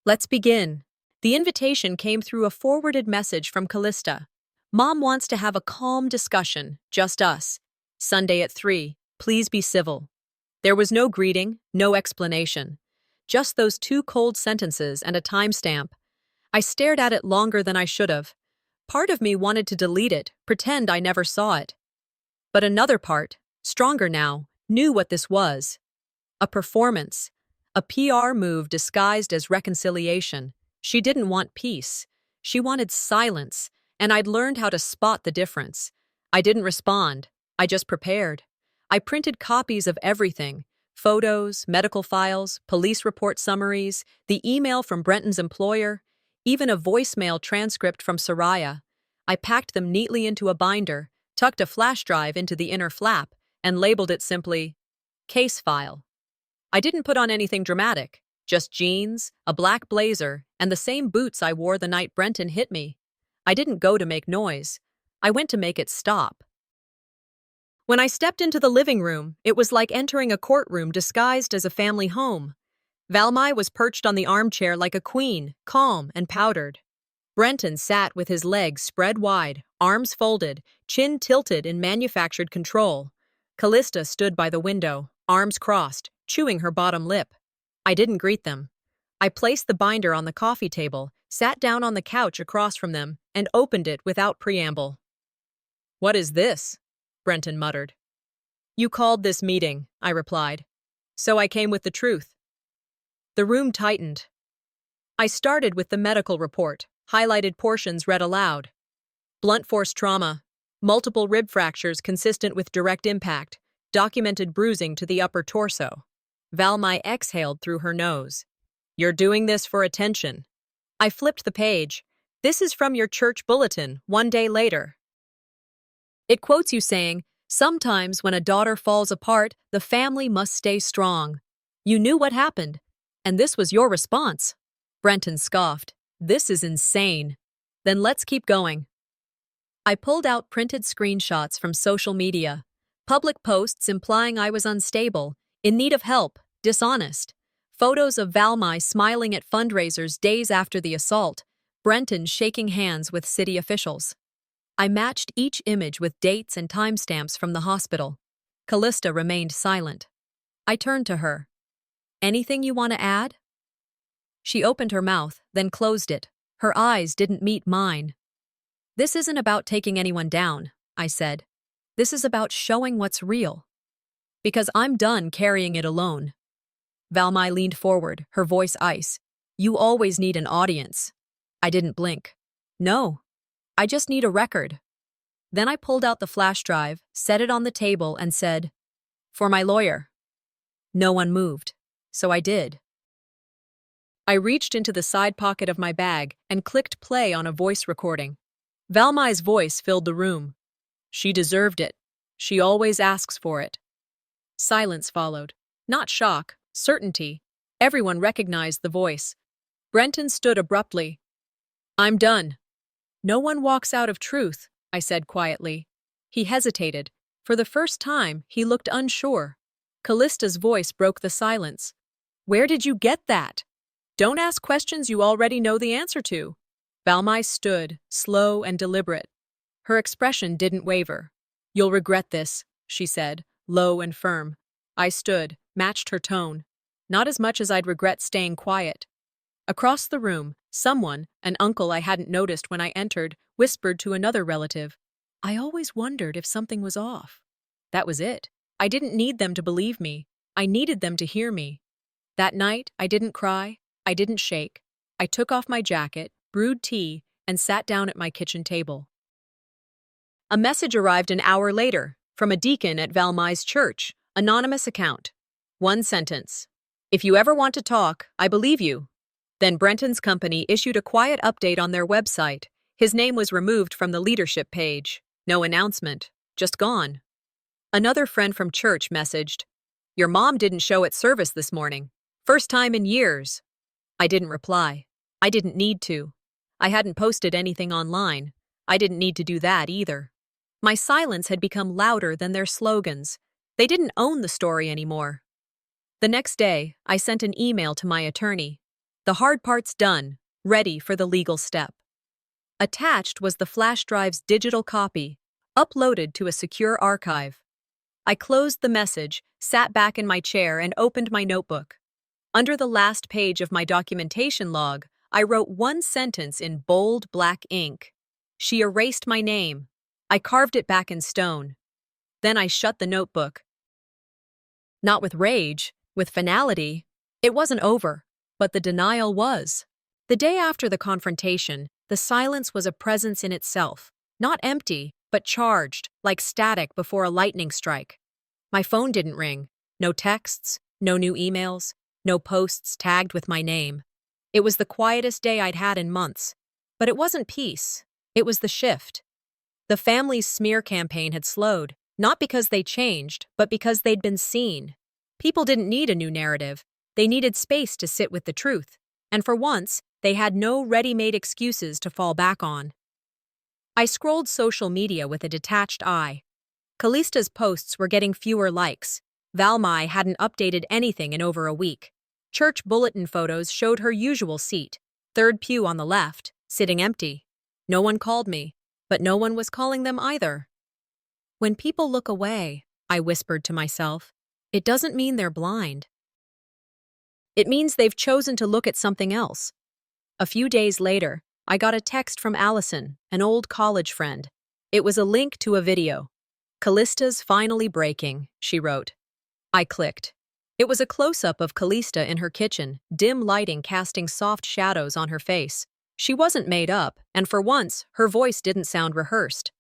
"Let's begin." The invitation came through a forwarded message from Callista. "Mom wants to have a calm discussion, just us. Sunday at 3. Please be civil." There was no greeting, no explanation. Just those two cold sentences and a timestamp. I stared at it longer than I should have. Part of me wanted to delete it, pretend I never saw it. But another part, stronger now, knew what this was. A performance. A PR move disguised as reconciliation. She didn't want peace. She wanted silence, and I'd learned how to spot the difference. I didn't respond. I just prepared. I printed copies of everything. Photos, medical files, police report summaries, the email from Brenton's employer, even a voicemail transcript from Soraya. I packed them neatly into a binder, tucked a flash drive into the inner flap, and labeled it simply, "Case File." I didn't put on anything dramatic, just jeans, a black blazer, and the same boots I wore the night Brenton hit me. I didn't go to make noise. I went to make it stop. When I stepped into the living room, it was like entering a courtroom disguised as a family home. Valmai was perched on the armchair like a queen, calm and powdered. Brenton sat with his legs spread wide, arms folded, chin tilted in manufactured control. Callista stood by the window, arms crossed, chewing her bottom lip. I didn't greet them. I placed the binder on the coffee table, sat down on the couch across from them, and opened it without preamble. "What is this?" Brenton muttered. "You called this meeting," I replied. "So I came with the truth." The room tightened. I started with the medical report, highlighted portions read aloud. Blunt force trauma, multiple rib fractures consistent with direct impact, documented bruising to the upper torso. Valmai exhaled through her nose. "You're doing this for attention." I flipped the page. "This is from your church bulletin, 1 day later." It quotes you saying, "Sometimes when a daughter falls apart, the family must stay strong." You knew what happened, and this was your response. Brenton scoffed. "This is insane." "Then let's keep going." I pulled out printed screenshots from social media. Public posts implying I was unstable, in need of help, dishonest. Photos of Valmai smiling at fundraisers days after the assault, Brenton shaking hands with city officials. I matched each image with dates and timestamps from the hospital. Callista remained silent. I turned to her. "Anything you want to add?" She opened her mouth, then closed it. Her eyes didn't meet mine. "This isn't about taking anyone down," I said. "This is about showing what's real. Because I'm done carrying it alone." Valmai leaned forward, her voice ice. "You always need an audience." I didn't blink. "No. I just need a record." Then I pulled out the flash drive, set it on the table, and said, "For my lawyer." No one moved, so I did. I reached into the side pocket of my bag and clicked play on a voice recording. Valmai's voice filled the room. She deserved it. She always asks for it. Silence followed. Not shock, certainty. Everyone recognized the voice. Brenton stood abruptly. "I'm done." "No one walks out of truth," I said quietly. He hesitated. For the first time, he looked unsure. Callista's voice broke the silence. "Where did you get that? Don't ask questions you already know the answer to." Valmai stood, slow and deliberate. Her expression didn't waver. "You'll regret this," she said, low and firm. I stood, matched her tone. Not as much as I'd regret staying quiet. Across the room, someone, an uncle I hadn't noticed when I entered, whispered to another relative. "I always wondered if something was off." That was it. I didn't need them to believe me. I needed them to hear me. That night, I didn't cry. I didn't shake. I took off my jacket, brewed tea, and sat down at my kitchen table. A message arrived an hour later, from a deacon at Valmai's church, anonymous account. One sentence. "If you ever want to talk, I believe you." Then Brenton's company issued a quiet update on their website. His name was removed from the leadership page. No announcement. Just gone. Another friend from church messaged, "Your mom didn't show at service this morning. First time in years." I didn't reply. I didn't need to. I hadn't posted anything online. I didn't need to do that either. My silence had become louder than their slogans. They didn't own the story anymore. The next day, I sent an email to my attorney. The hard part's done, ready for the legal step. Attached was the flash drive's digital copy, uploaded to a secure archive. I closed the message, sat back in my chair, and opened my notebook. Under the last page of my documentation log, I wrote one sentence in bold black ink. She erased my name. I carved it back in stone. Then I shut the notebook. Not with rage, with finality. It wasn't over, but the denial was. The day after the confrontation, the silence was a presence in itself, not empty, but charged, like static before a lightning strike. My phone didn't ring. No texts, no new emails, no posts tagged with my name. It was the quietest day I'd had in months. But it wasn't peace. It was the shift. The family's smear campaign had slowed, not because they changed, but because they'd been seen. People didn't need a new narrative. They needed space to sit with the truth. And for once, they had no ready-made excuses to fall back on. I scrolled social media with a detached eye. Callista's posts were getting fewer likes. Valmai hadn't updated anything in over a week. Church bulletin photos showed her usual seat, third pew on the left, sitting empty. No one called me, but no one was calling them either. When people look away, I whispered to myself, it doesn't mean they're blind. It means they've chosen to look at something else. A few days later, I got a text from Allison, an old college friend. It was a link to a video. "Callista's finally breaking," she wrote. I clicked. It was a close-up of Callista in her kitchen, dim lighting casting soft shadows on her face. She wasn't made up, and for once, her voice didn't sound rehearsed.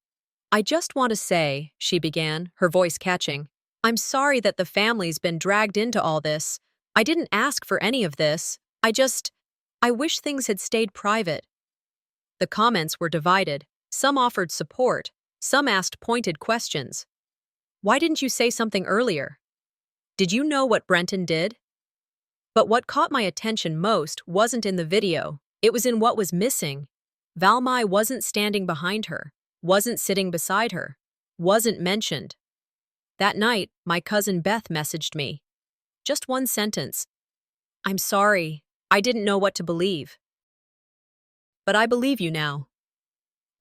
"I just want to say," she began, her voice catching, "I'm sorry that the family's been dragged into all this. I didn't ask for any of this. I wish things had stayed private." The comments were divided. Some offered support. Some asked pointed questions. "Why didn't you say something earlier? Did you know what Brenton did?" But what caught my attention most wasn't in the video. It was in what was missing. Valmai wasn't standing behind her, wasn't sitting beside her, wasn't mentioned. That night, my cousin Beth messaged me. Just one sentence. "I'm sorry. I didn't know what to believe. But I believe you now."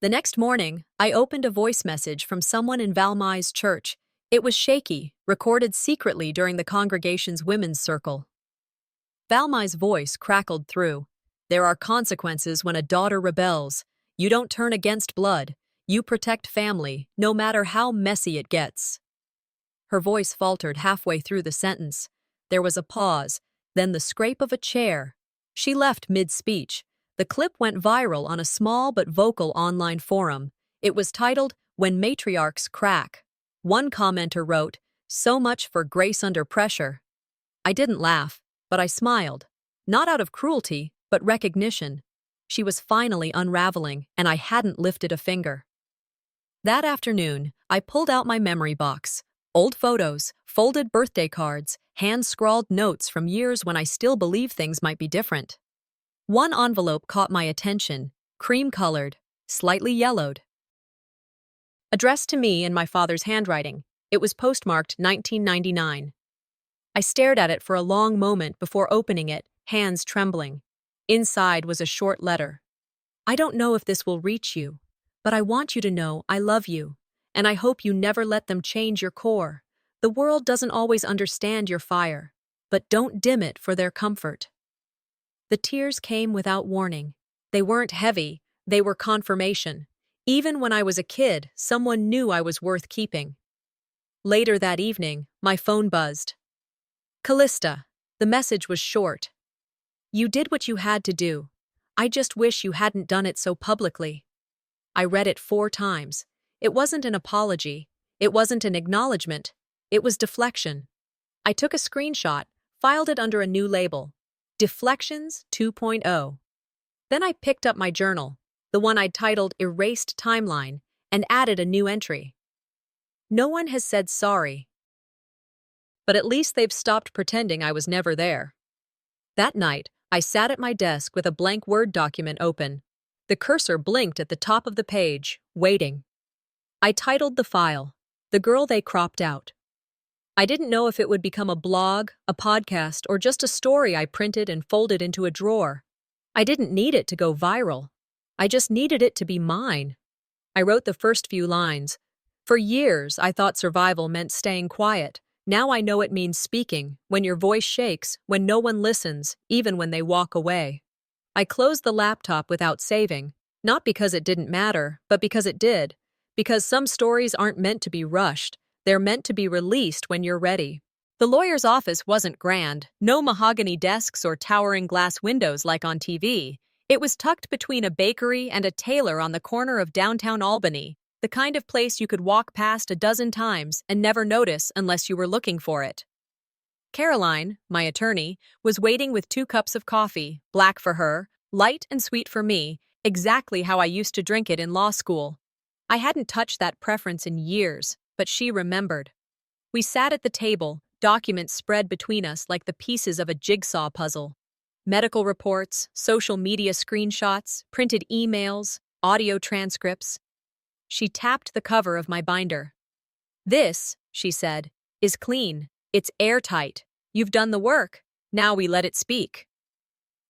The next morning, I opened a voice message from someone in Valmai's church. It was shaky, recorded secretly during the congregation's women's circle. Valmai's voice crackled through. "There are consequences when a daughter rebels. You don't turn against blood. You protect family, no matter how messy it gets." Her voice faltered halfway through the sentence. There was a pause, then the scrape of a chair. She left mid-speech. The clip went viral on a small but vocal online forum. It was titled, "When Matriarchs Crack." One commenter wrote, "So much for grace under pressure." I didn't laugh, but I smiled. Not out of cruelty, but recognition. She was finally unraveling, and I hadn't lifted a finger. That afternoon, I pulled out my memory box. Old photos, folded birthday cards, hand-scrawled notes from years when I still believed things might be different. One envelope caught my attention, cream-colored, slightly yellowed. Addressed to me in my father's handwriting. It was postmarked 1999. I stared at it for a long moment before opening it, hands trembling. Inside was a short letter. "I don't know if this will reach you, but I want you to know I love you, and I hope you never let them change your core. The world doesn't always understand your fire, but don't dim it for their comfort." The tears came without warning. They weren't heavy, they were confirmation. Even when I was a kid, someone knew I was worth keeping. Later that evening, my phone buzzed. "Callista." The message was short. "You did what you had to do. I just wish you hadn't done it so publicly." I read it 4 times. It wasn't an apology. It wasn't an acknowledgement. It was deflection. I took a screenshot, filed it under a new label. Deflections 2.0. Then I picked up my journal. the one I'd titled Erased Timeline, and added a new entry. No one has said sorry, but at least they've stopped pretending I was never there. That night, I sat at my desk with a blank Word document open. The cursor blinked at the top of the page, waiting. I titled the file, The Girl They Cropped Out. I didn't know if it would become a blog, a podcast, or just a story I printed and folded into a drawer. I didn't need it to go viral. I just needed it to be mine. I wrote the first few lines. For years, I thought survival meant staying quiet. Now I know it means speaking, when your voice shakes, when no one listens, even when they walk away. I closed the laptop without saving, not because it didn't matter, but because it did. Because some stories aren't meant to be rushed. They're meant to be released when you're ready. The lawyer's office wasn't grand, no mahogany desks or towering glass windows like on TV. It was tucked between a bakery and a tailor on the corner of downtown Albany, the kind of place you could walk past a dozen times and never notice unless you were looking for it. Caroline, my attorney, was waiting with 2 cups of coffee, black for her, light and sweet for me, exactly how I used to drink it in law school. I hadn't touched that preference in years, but she remembered. We sat at the table, documents spread between us like the pieces of a jigsaw puzzle. Medical reports, social media screenshots, printed emails, audio transcripts. She tapped the cover of my binder. "This," she said, "is clean. It's airtight. You've done the work. Now we let it speak."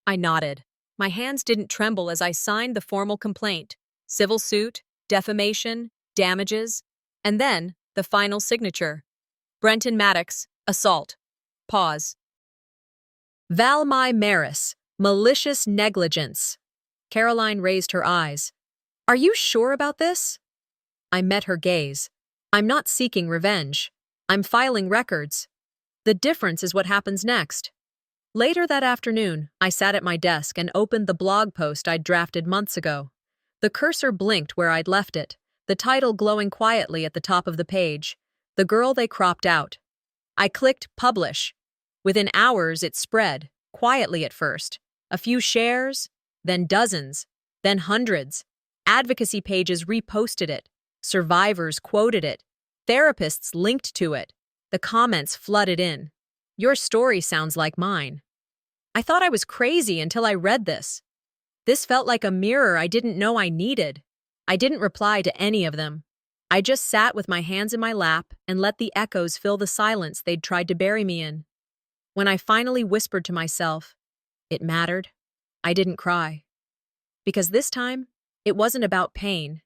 I nodded. My hands didn't tremble as I signed the formal complaint. Civil suit, defamation, damages, and then the final signature. Brenton Maddox, assault. Pause. Valmy Maris, malicious negligence. Caroline raised her eyes. "Are you sure about this?" I met her gaze. "I'm not seeking revenge. I'm filing records. The difference is what happens next." Later that afternoon, I sat at my desk and opened the blog post I'd drafted months ago. The cursor blinked where I'd left it, the title glowing quietly at the top of the page, The Girl They Cropped Out. I clicked publish. Within hours, it spread, quietly at first. A few shares, then dozens, then hundreds. Advocacy pages reposted it. Survivors quoted it. Therapists linked to it. The comments flooded in. "Your story sounds like mine." I thought I was crazy until I read this. This felt like a mirror I didn't know I needed. I didn't reply to any of them. I just sat with my hands in my lap and let the echoes fill the silence they'd tried to bury me in. When I finally whispered to myself, it mattered, I didn't cry. Because this time, it wasn't about pain.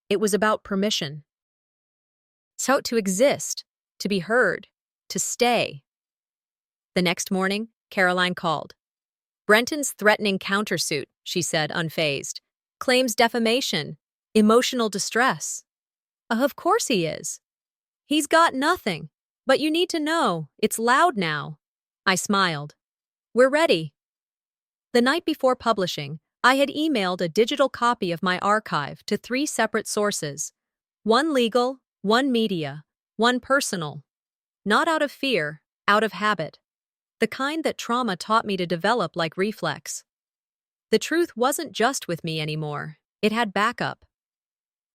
It was about permission. So to exist, to be heard, to stay. The next morning, Caroline called. "Brenton's threatening countersuit," she said, unfazed. "Claims defamation, emotional distress." Of course he is. He's got nothing. But you need to know, it's loud now." I smiled. "We're ready." The night before publishing, I had emailed a digital copy of my archive to 3 separate sources. One legal, one media, one personal. Not out of fear, out of habit. The kind that trauma taught me to develop like reflex. The truth wasn't just with me anymore. It had backup.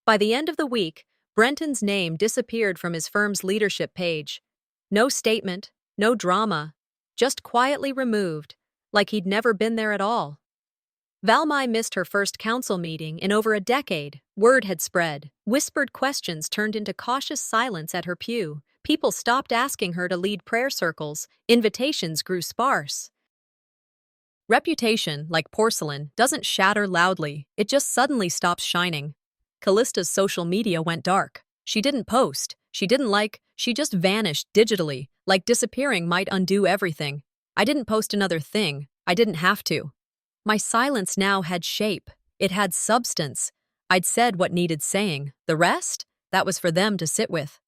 By the end of the week, Brenton's name disappeared from his firm's leadership page. No statement, no drama, just quietly removed, like he'd never been there at all. Valmy missed her first council meeting in over a decade. Word had spread. Whispered questions turned into cautious silence at her pew. People stopped asking her to lead prayer circles. Invitations grew sparse. Reputation, like porcelain, doesn't shatter loudly. It just suddenly stops shining. Callista's social media went dark. She didn't post. She didn't like. She just vanished digitally, like disappearing might undo everything. I didn't post another thing. I didn't have to. My silence now had shape. It had substance. I'd said what needed saying. The rest? That was for them to sit with.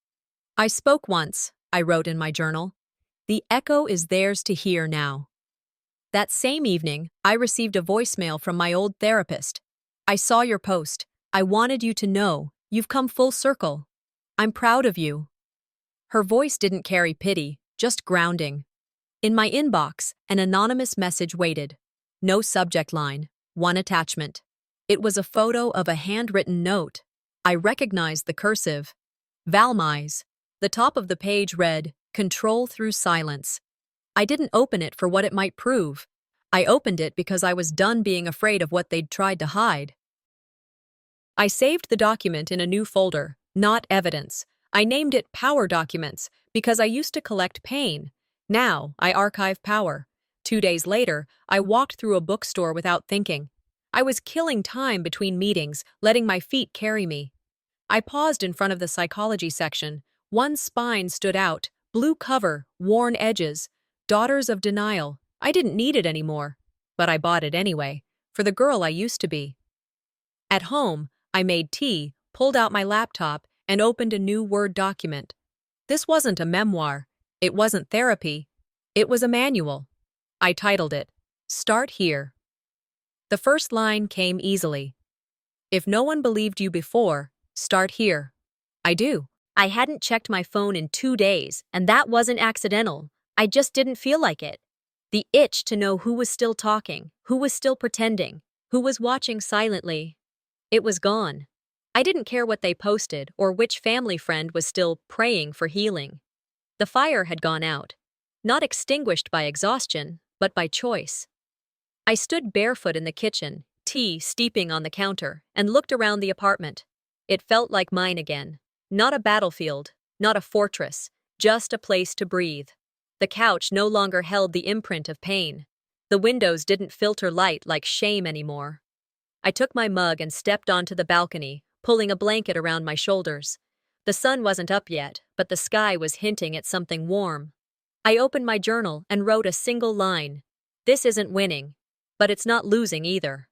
"I spoke once," I wrote in my journal. "The echo is theirs to hear now." That same evening, I received a voicemail from my old therapist. "I saw your post. I wanted you to know. You've come full circle. I'm proud of you." Her voice didn't carry pity, just grounding. In my inbox, an anonymous message waited. No subject line, one attachment. It was a photo of a handwritten note. I recognized the cursive. Valmise. The top of the page read, "Control through silence." I didn't open it for what it might prove. I opened it because I was done being afraid of what they'd tried to hide. I saved the document in a new folder, Not Evidence. I named it Power Documents because I used to collect pain. Now I archive power. 2 days later, I walked through a bookstore without thinking. I was killing time between meetings, letting my feet carry me. I paused in front of the psychology section. One spine stood out, blue cover, worn edges. Daughters of Denial. I didn't need it anymore, but I bought it anyway, for the girl I used to be. At home, I made tea, pulled out my laptop, and opened a new Word document. This wasn't a memoir. It wasn't therapy. It was a manual. I titled it, Start Here. The first line came easily. If no one believed you before, start here. I do. I hadn't checked my phone in 2 days, and that wasn't accidental. I just didn't feel like it. The itch to know who was still talking, who was still pretending, who was watching silently. It was gone. I didn't care what they posted or which family friend was still praying for healing. The fire had gone out, not extinguished by exhaustion, but by choice. I stood barefoot in the kitchen, tea steeping on the counter, and looked around the apartment. It felt like mine again. Not a battlefield, not a fortress, just a place to breathe. The couch no longer held the imprint of pain. The windows didn't filter light like shame anymore. I took my mug and stepped onto the balcony, pulling a blanket around my shoulders. The sun wasn't up yet, but the sky was hinting at something warm. I opened my journal and wrote a single line. This isn't winning, but it's not losing either.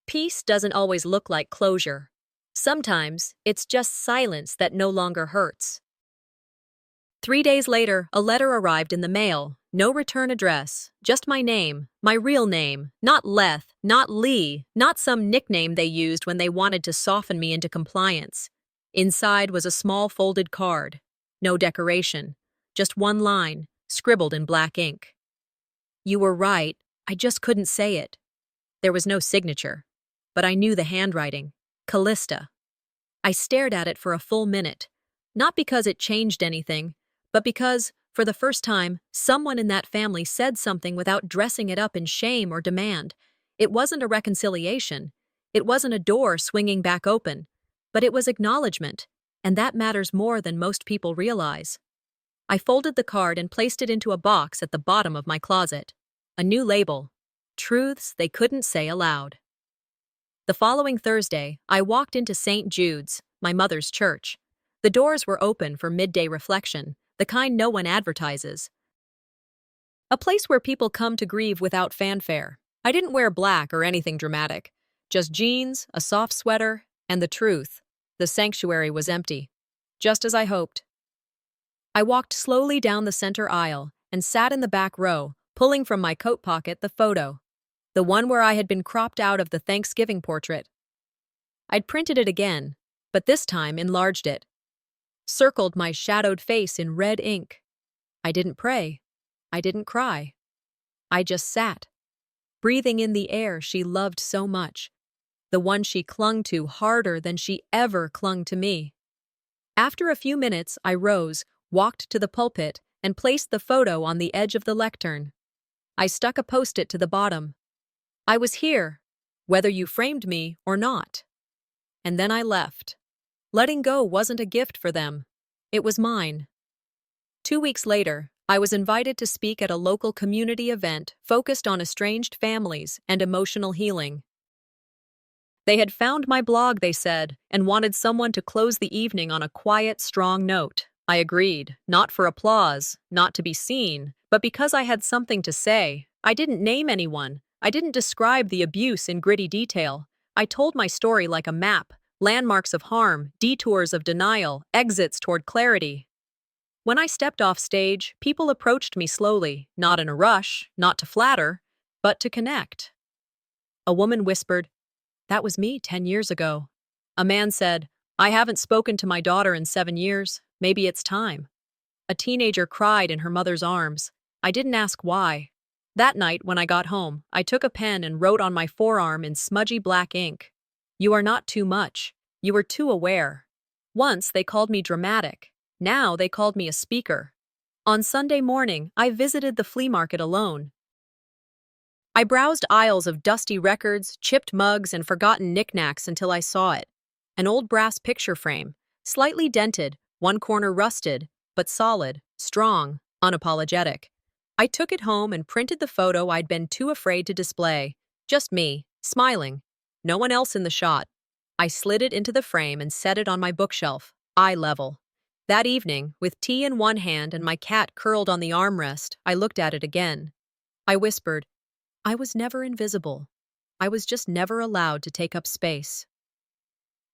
Peace doesn't always look like closure. Sometimes it's just silence that no longer hurts. 3 days later, a letter arrived in the mail. No return address, just my name, my real name, not Leth, not Lee, not some nickname they used when they wanted to soften me into compliance. Inside was a small folded card. No decoration, just one line, scribbled in black ink. You were right, I just couldn't say it. There was no signature, but I knew the handwriting. Callista. I stared at it for a full minute, not because it changed anything, but because, for the first time, someone in that family said something without dressing it up in shame or demand. It wasn't a reconciliation. It wasn't a door swinging back open. But it was acknowledgement, and that matters more than most people realize. I folded the card and placed it into a box at the bottom of my closet. A new label. Truths they couldn't say aloud. The following Thursday, I walked into St. Jude's, my mother's church. The doors were open for midday reflection, the kind no one advertises. A place where people come to grieve without fanfare. I didn't wear black or anything dramatic. Just jeans, a soft sweater, and the truth. The sanctuary was empty. Just as I hoped. I walked slowly down the center aisle and sat in the back row, pulling from my coat pocket the photo. The one where I had been cropped out of the Thanksgiving portrait. I'd printed it again, but this time enlarged it. Circled my shadowed face in red ink. I didn't pray. I didn't cry. I just sat, breathing in the air she loved so much, the one she clung to harder than she ever clung to me. After a few minutes, I rose, walked to the pulpit, and placed the photo on the edge of the lectern. I stuck a post-it to the bottom. I was here, whether you framed me or not. And then I left. Letting go wasn't a gift for them. It was mine. 2 weeks later, I was invited to speak at a local community event focused on estranged families and emotional healing. They had found my blog, they said, and wanted someone to close the evening on a quiet, strong note. I agreed, not for applause, not to be seen, but because I had something to say. I didn't name anyone. I didn't describe the abuse in gritty detail. I told my story like a map. Landmarks of harm, detours of denial, exits toward clarity. When I stepped off stage, people approached me slowly, not in a rush, not to flatter, but to connect. A woman whispered, "That was me 10 years ago." A man said, "I haven't spoken to my daughter in 7 years. Maybe it's time." A teenager cried in her mother's arms. I didn't ask why. That night, when I got home, I took a pen and wrote on my forearm in smudgy black ink, "You are not too much. You are too aware." Once they called me dramatic. Now they called me a speaker. On Sunday morning, I visited the flea market alone. I browsed aisles of dusty records, chipped mugs, and forgotten knickknacks until I saw it. An old brass picture frame, slightly dented, one corner rusted, but solid, strong, unapologetic. I took it home and printed the photo I'd been too afraid to display. Just me, smiling. No one else in the shot. I slid it into the frame and set it on my bookshelf, eye level. That evening, with tea in one hand and my cat curled on the armrest, I looked at it again. I whispered, I was never invisible. I was just never allowed to take up space.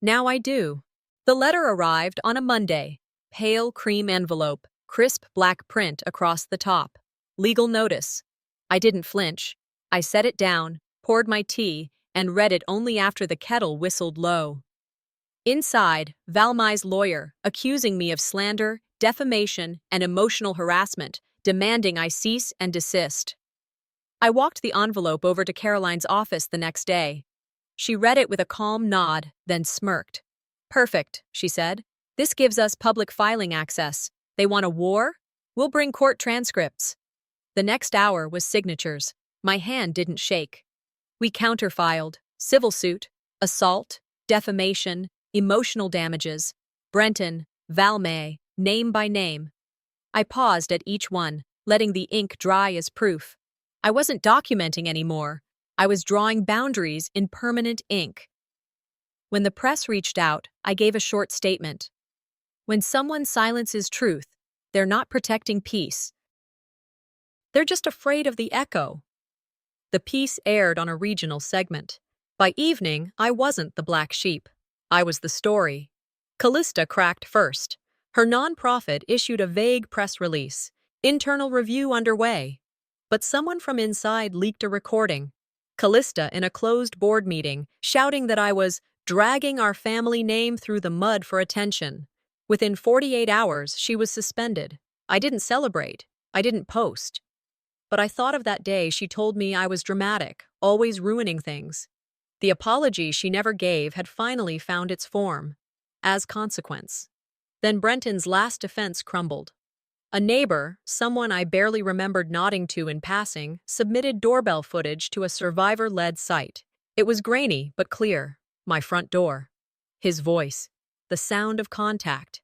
Now I do. The letter arrived on a Monday. Pale cream envelope, crisp black print across the top. Legal notice. I didn't flinch. I set it down, poured my tea, and read it only after the kettle whistled low. Inside, Valmai's lawyer, accusing me of slander, defamation, and emotional harassment, demanding I cease and desist. I walked the envelope over to Caroline's office the next day. She read it with a calm nod, then smirked. "Perfect," she said. "This gives us public filing access. They want a war? We'll bring court transcripts." The next hour was signatures. My hand didn't shake. We counterfiled, civil suit, assault, defamation, emotional damages, Brenton, Valmai, name by name. I paused at each one, letting the ink dry as proof. I wasn't documenting anymore. I was drawing boundaries in permanent ink. When the press reached out, I gave a short statement. When someone silences truth, they're not protecting peace. They're just afraid of the echo. The piece aired on a regional segment. By evening, I wasn't the black sheep. I was the story. Callista cracked first. Her nonprofit issued a vague press release. Internal review underway. But someone from inside leaked a recording. Callista in a closed board meeting, shouting that I was dragging our family name through the mud for attention. Within 48 hours, she was suspended. I didn't celebrate. I didn't post. But I thought of that day she told me I was dramatic, always ruining things. The apology she never gave had finally found its form. As consequence. Then Brenton's last defense crumbled. A neighbor, someone I barely remembered nodding to in passing, submitted doorbell footage to a survivor-led site. It was grainy but clear. My front door. His voice. The sound of contact.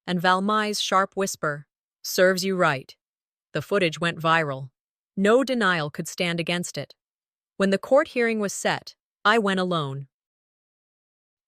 And Valmai's sharp whisper. "Serves you right." The footage went viral. No denial could stand against it. When the court hearing was set, I went alone.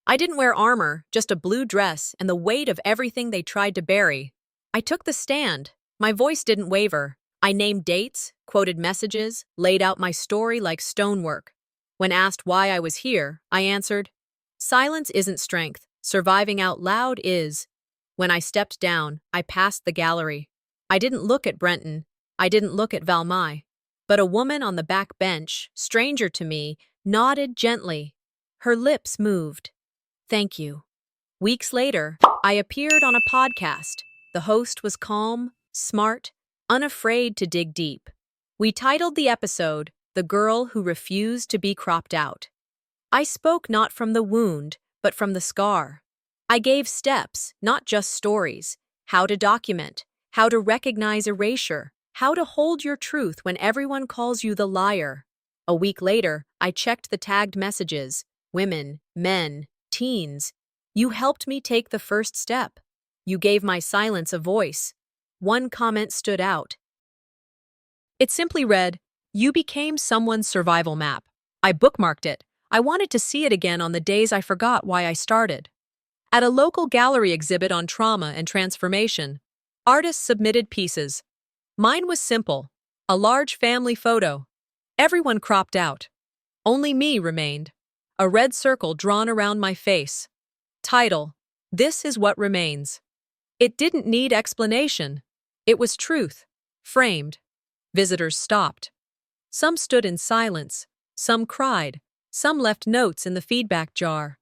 I didn't wear armor, just a blue dress and the weight of everything they tried to bury. I took the stand. My voice didn't waver. I named dates, quoted messages, laid out my story like stonework. When asked why I was here, I answered, "Silence isn't strength. Surviving out loud is." When I stepped down, I passed the gallery. I didn't look at Brenton. I didn't look at Valmai. But a woman on the back bench, stranger to me, nodded gently. Her lips moved. "Thank you." Weeks later, I appeared on a podcast. The host was calm, smart, unafraid to dig deep. We titled the episode, "The Girl Who Refused to Be Cropped Out." I spoke not from the wound, but from the scar. I gave steps, not just stories. How to document, how to recognize erasure, how to hold your truth when everyone calls you the liar. A week later, I checked the tagged messages. Women, men, teens. You helped me take the first step. You gave my silence a voice. One comment stood out. It simply read, "You became someone's survival map." I bookmarked it. I wanted to see it again on the days I forgot why I started. At a local gallery exhibit on trauma and transformation, artists submitted pieces. Mine was simple, a large family photo. Everyone cropped out. Only me remained. A red circle drawn around my face. Title, "This is what remains." It didn't need explanation. It was truth, framed. Visitors stopped. Some stood in silence. Some cried. Some left notes in the feedback jar.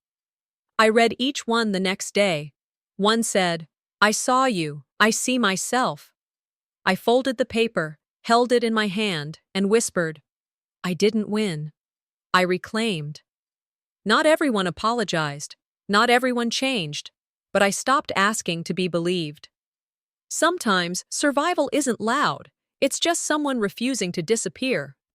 I read each one the next day. One said, "I saw you. I see myself." I folded the paper, held it in my hand, and whispered, "I didn't win. I reclaimed." Not everyone apologized. Not everyone changed. But I stopped asking to be believed. Sometimes survival isn't loud. It's just someone refusing to disappear.